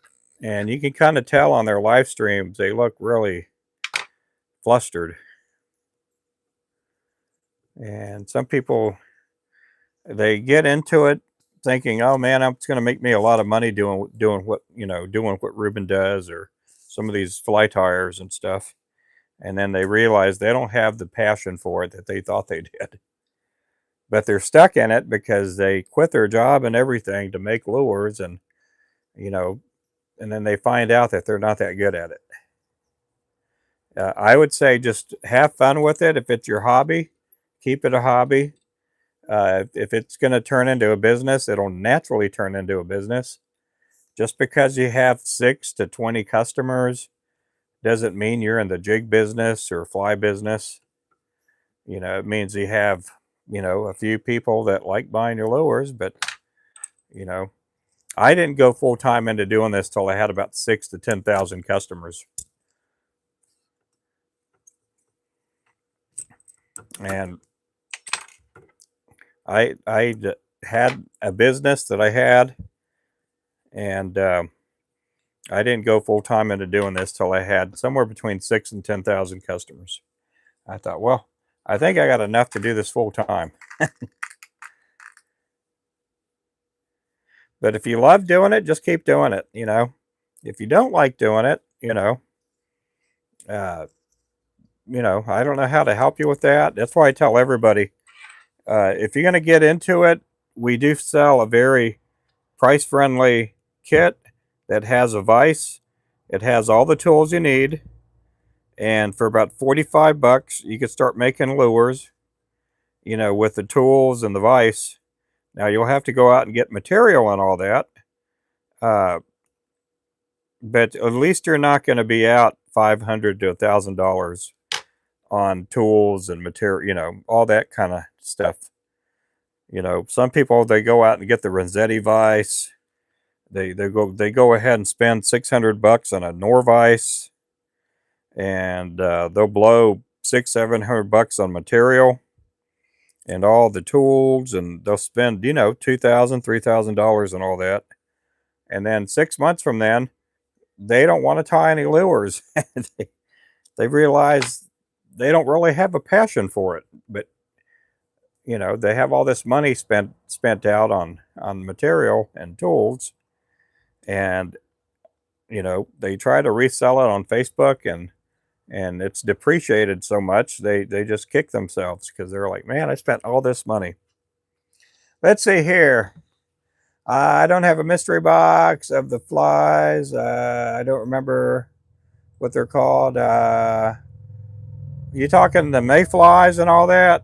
and you can kind of tell on their live streams. They look really flustered. And some people, they get into it thinking, "Oh man, it's going to make me a lot of money doing what, you know, doing what Ruben does, or some of these fly tires and stuff." And then they realize they don't have the passion for it that they thought they did. But they're stuck in it because they quit their job and everything to make lures, and you know, and then they find out that they're not that good at it. I would say just have fun with it. If it's your hobby, keep it a hobby. If it's going to turn into a business, it'll naturally turn into a business. Just because you have 6 to 20 customers doesn't mean you're in the jig business or fly business. You know, it means you have, you know, a few people that like buying your lures, but, you know, I didn't go full time into doing this till I had about 6 to 10,000 customers. And I had a business that I had, and I didn't go full time into doing this till I had somewhere between 6 and 10,000 customers. I thought, well, I think I got enough to do this full time. But if you love doing it, just keep doing it. You know, if you don't like doing it, uh, I don't know how to help you with that. That's why I tell everybody, if you're going to get into it, we do sell a very price friendly kit that has a vise. It has all the tools you need. And for about 45 bucks, you can start making lures, you know, with the tools and the vise. Now you'll have to go out and get material and all that. Uh, but at least you're not going to be out $500 to $1,000 on tools and material, all that kind of stuff. Some people, they go out and get the Rossetti vise. They go ahead and spend $600 on a Nor vise, and they'll blow $600-700 on material and all the tools, and they'll spend $2,000-3,000 on all that. And then 6 months from then, they don't want to tie any lures. They realize they don't really have a passion for it, but they have all this money spent out on material and tools, and they try to resell it on Facebook, and it's depreciated so much they just kick themselves because they're like, man, I spent all this money. Let's see here. I don't have a mystery box of the flies. I don't remember what they're called. You talking the mayflies and all that?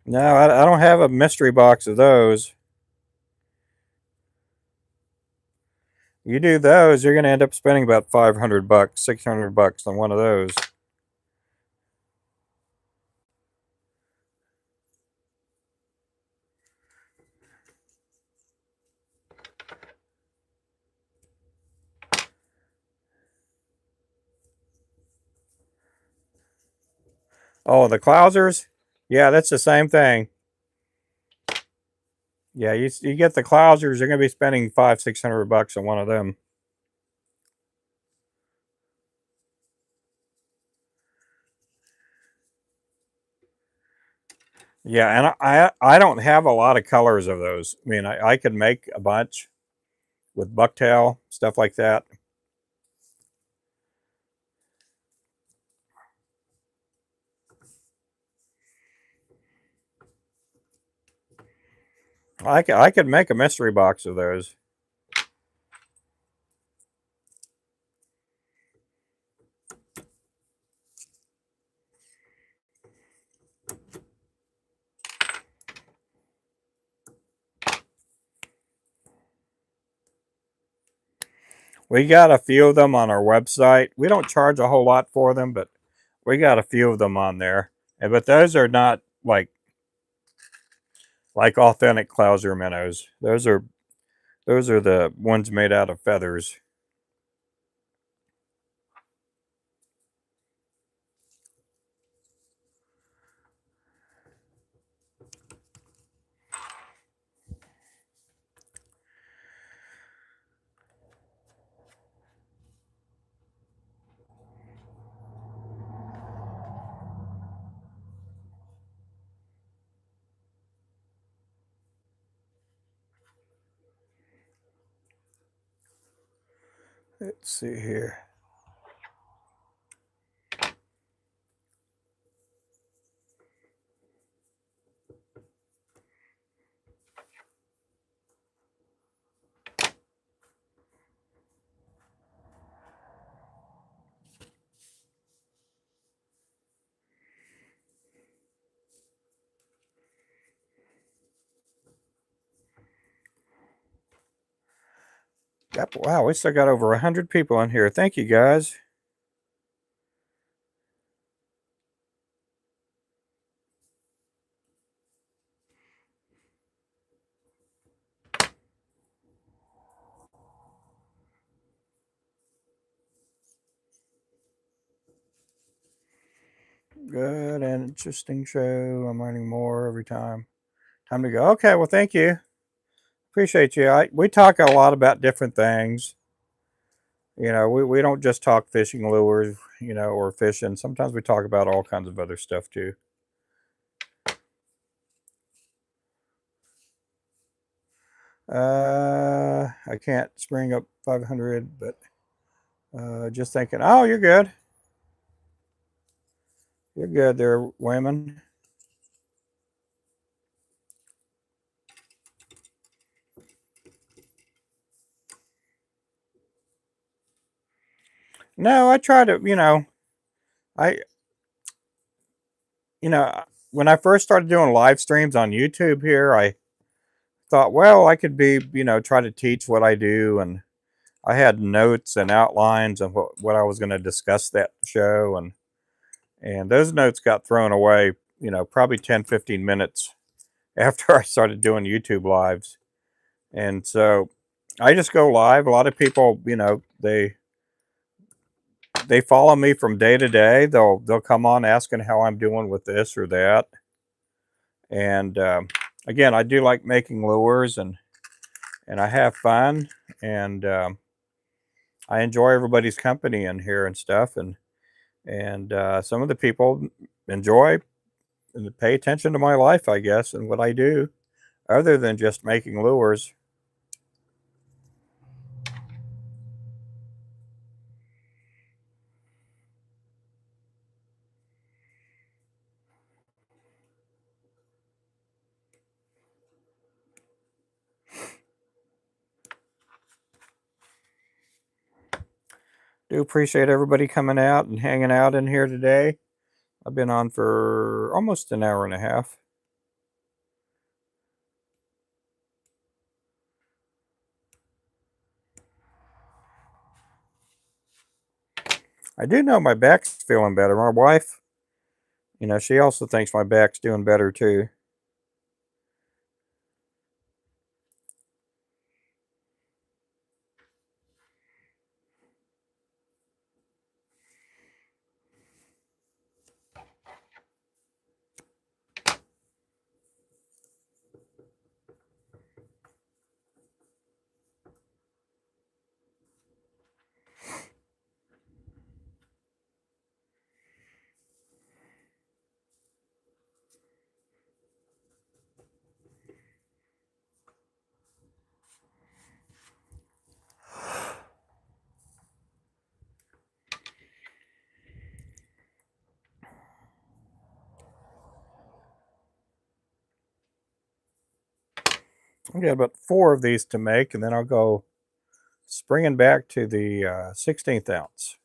No, I don't have a mystery box of those. You do those, you're going to end up spending about $500, $600 on one of those. Oh, the Clousers? Yeah, that's the same thing. Yeah, you get the Clousers, you're going to be spending $500-600 on one of them. Yeah, and I don't have a lot of colors of those. I mean, I could make a bunch with bucktail, stuff like that. I could make a mystery box of those. We got a few of them on our website. We don't charge a whole lot for them, but we got a few of them on there. But those are not like authentic Clouser minnows. Those are the ones made out of feathers. Let's see here. Yep, wow, we still got over 100 people in here. Thank you, guys. Good and interesting show. I'm learning more every time. Time to go. Okay, well, thank you. Appreciate you. We talk a lot about different things. We don't just talk fishing lures, or fishing. Sometimes we talk about all kinds of other stuff too. I can't spring up 500, but just thinking, oh, you're good. You're good there, Wayman. No, I try to, I, when I first started doing live streams on YouTube here, I thought, well, I could be, try to teach what I do. And I had notes and outlines of what I was going to discuss that show, and those notes got thrown away, you know, probably 10-15 minutes after I started doing YouTube lives. And so I just go live. A lot of people, you know, they follow me from day to day. They'll come on asking how I'm doing with this or that. And again, I do like making lures, and I have fun, and I enjoy everybody's company in here and stuff. And some of the people enjoy and pay attention to my life, I guess, and what I do, other than just making lures. Do appreciate everybody coming out and hanging out in here today. I've been on for almost an hour and a half. I do know my back's feeling better. My wife, you know, she also thinks my back's doing better too. I've got about 4 of these to make, and then I'll go springing back to the 16th ounce.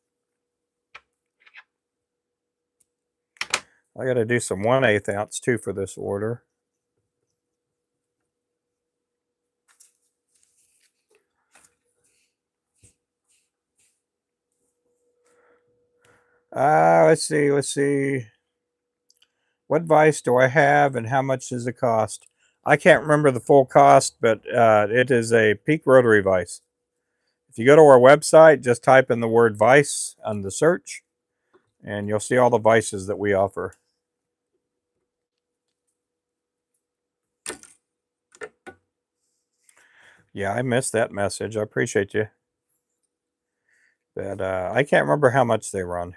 I got to do some 1/8 ounce too for this order. Let's see. What vise do I have, and how much does it cost? I can't remember the full cost, but it is a peak rotary vise. If you go to our website, just type in the word vise on the search, and you'll see all the vices that we offer. Yeah, I missed that message. I appreciate you. But I can't remember how much they run.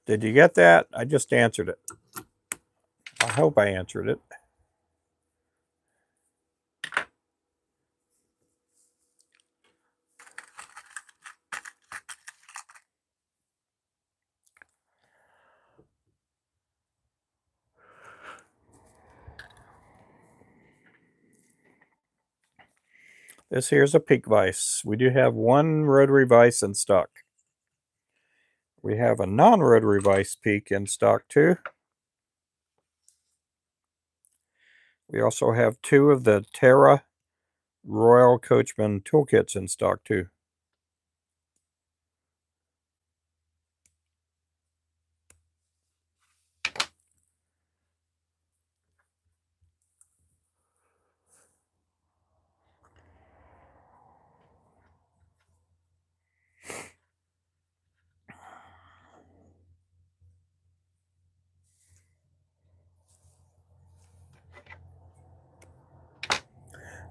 Did you get that? I just answered it. I hope I answered it. This here's a peak vise. We do have one rotary vise in stock. We have a non-rotary vise peak in stock too. We also have 2 of the Terra Royal Coachman toolkits in stock too.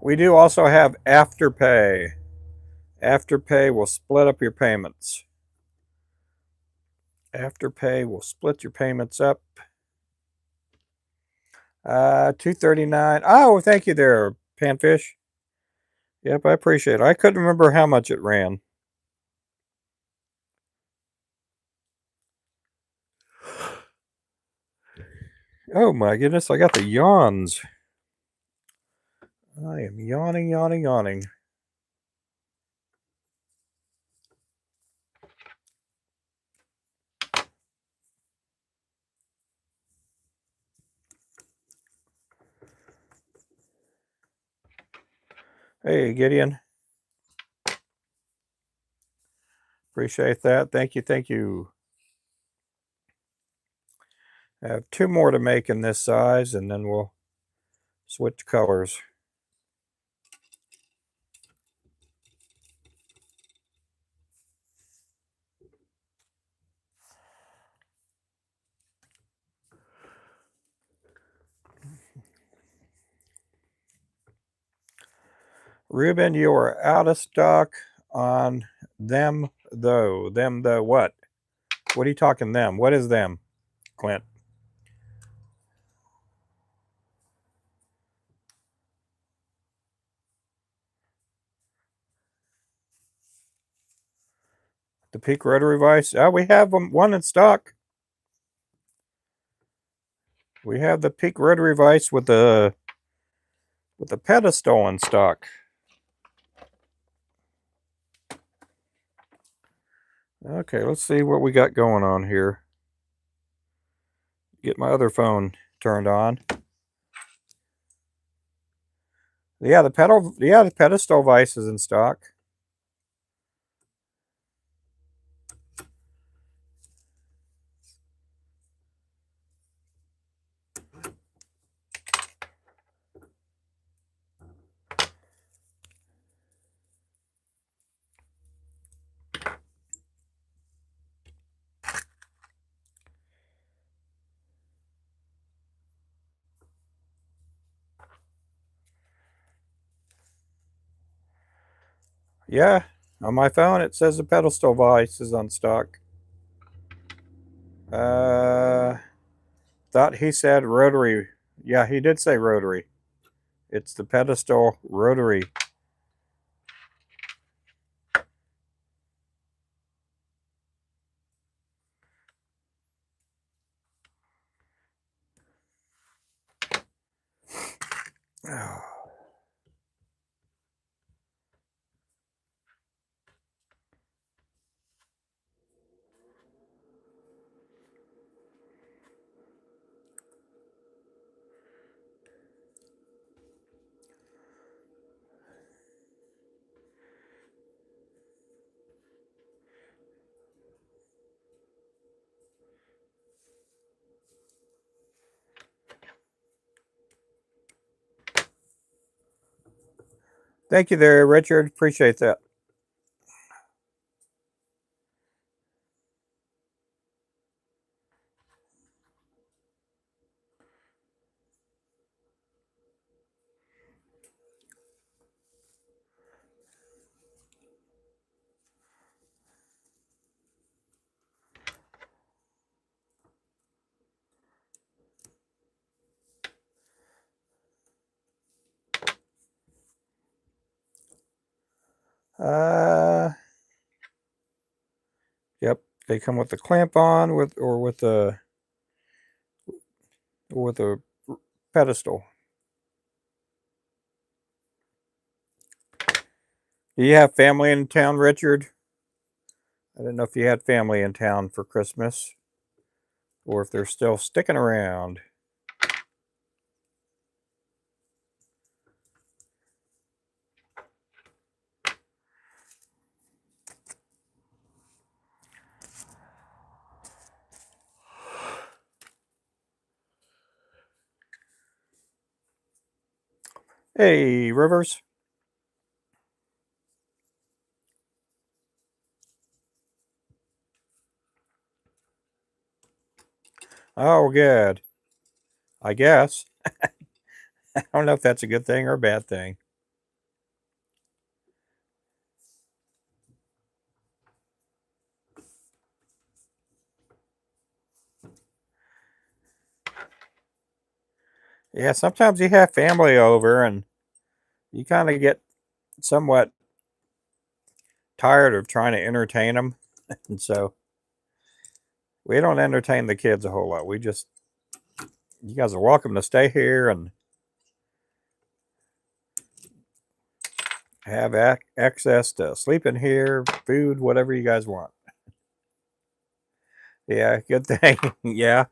We do also have Afterpay. Afterpay will split up your payments. Afterpay will split your payments up. $239. Oh, thank you there, Panfish. Yep, I appreciate it. I couldn't remember how much it ran. Oh my goodness, I got the yawns. I am yawning, yawning, yawning. Hey, Gideon. Appreciate that. Thank you. Thank you. I have 2 more to make in this size, and then we'll switch colors. Ruben, you are out of stock on them, though. Them, the what? What are you talking them? What is them, Clint? The Peak rotary vise? Oh, we have one in stock. We have the Peak rotary vise with the pedestal in stock. Okay, let's see what we got going on here. Get my other phone turned on. Yeah, the pedestal vise is in stock. Yeah, on my phone it says the pedestal vise is on stock. Thought he said rotary. Yeah, he did say rotary. It's the pedestal rotary. Thank you there, Richard. Appreciate that. Yep, they come with the clamp on with a pedestal. Do you have family in town, Richard? I didn't know if you had family in town for Christmas or if they're still sticking around. Hey, Rivers. Oh, good. I guess. I don't know if that's a good thing or a bad thing. Yeah, sometimes you have family over and you kind of get somewhat tired of trying to entertain them. And so we don't entertain the kids a whole lot. We just, you guys are welcome to stay here and have access to sleep in here, food, whatever you guys want. Yeah, good thing. Yeah.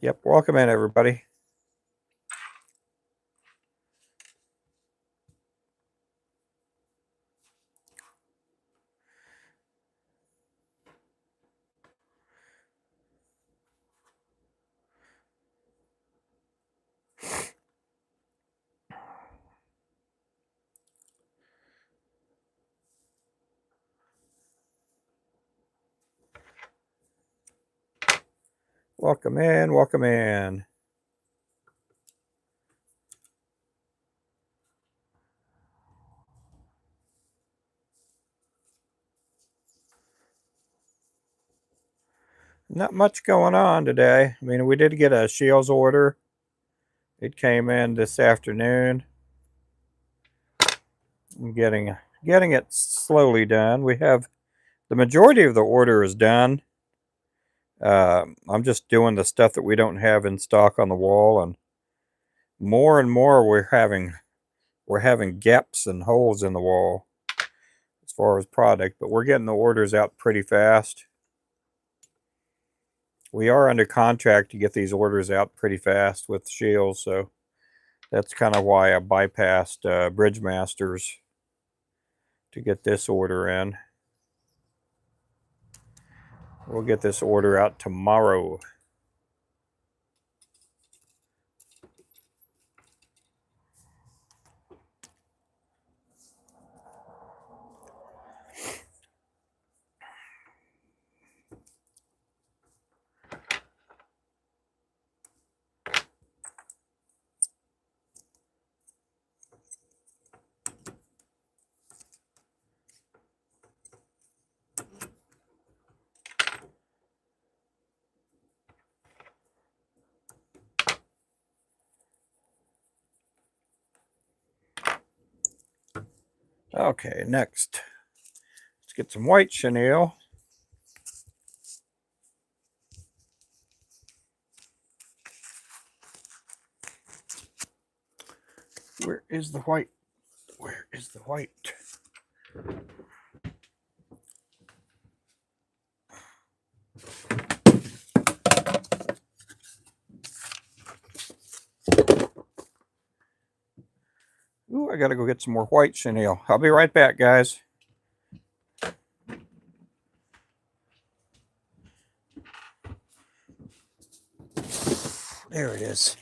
Yep, welcome in, everybody. Welcome in, welcome in. Not much going on today. I mean, we did get a Scheels order. It came in this afternoon. I'm getting it slowly done. We have the majority of the order is done. I'm just doing the stuff that we don't have in stock on the wall, and more we're having gaps and holes in the wall as far as product, but we're getting the orders out pretty fast. We are under contract to get these orders out pretty fast with Scheels, so that's kind of why I bypassed Bridgemasters to get this order in. We'll get this order out tomorrow. Okay, next, let's get some white chenille. Where is the white? Where is the white? Ooh, I gotta go get some more white chenille. I'll be right back, guys. There it is.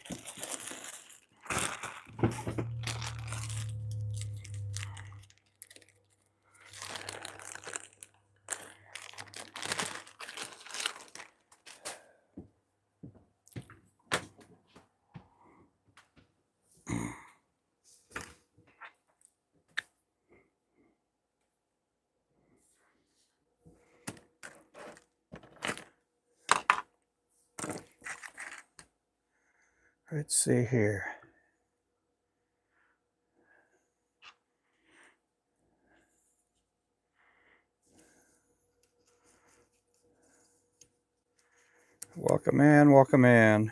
Let's see here. Welcome in, welcome in.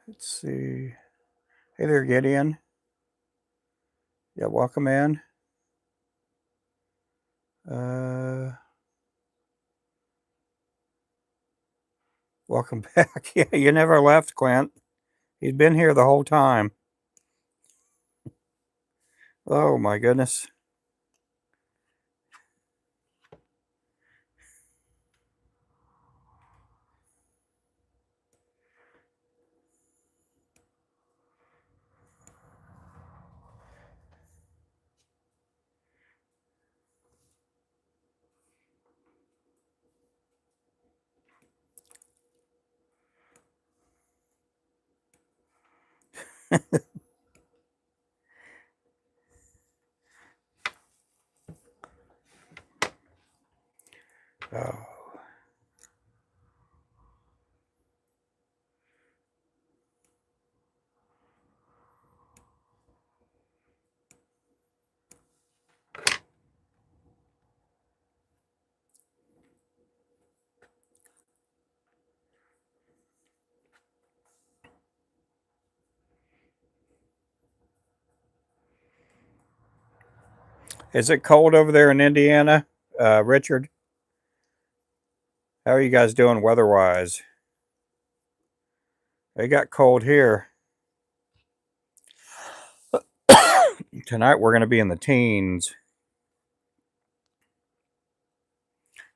Let's see. Hey there, Gideon. Yeah, welcome in. Welcome back. Yeah, you never left, Clint. He's been here the whole time. Oh my goodness. Oh. Is it cold over there in Indiana, Richard? How are you guys doing weather-wise? It got cold here. Tonight we're going to be in the teens.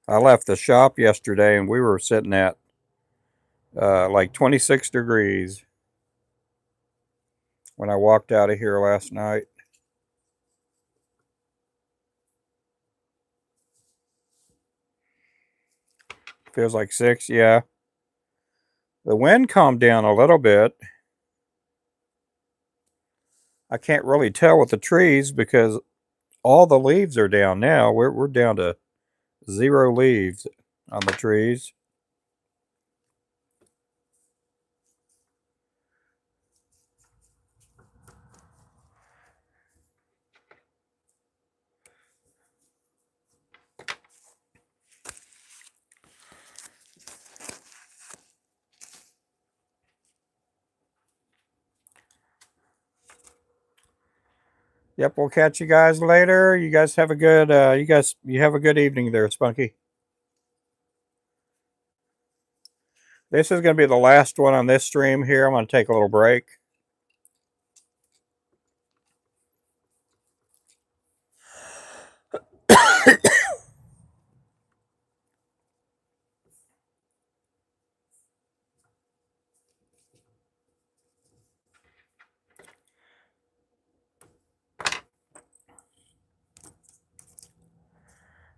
I left the shop yesterday and we were sitting at like 26 degrees when I walked out of here last night. Feels like 6, yeah. The wind calmed down a little bit. I can't really tell with the trees because all the leaves are down now. We're down to 0 leaves on the trees. Yep, we'll catch you guys later. You guys have a good you have a good evening there, Spunky. This is going to be the last one on this stream here. I'm going to take a little break.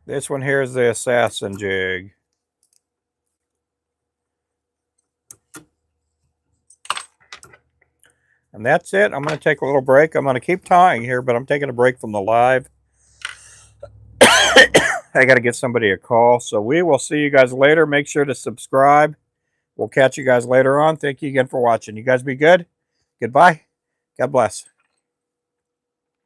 This one here is the assassin jig. And that's it. I'm going to take a little break. I'm going to keep tying here, but I'm taking a break from the live. I got to get somebody a call. So we will see you guys later. Make sure to subscribe. We'll catch you guys later on. Thank you again for watching. You guys be good. Goodbye. God bless.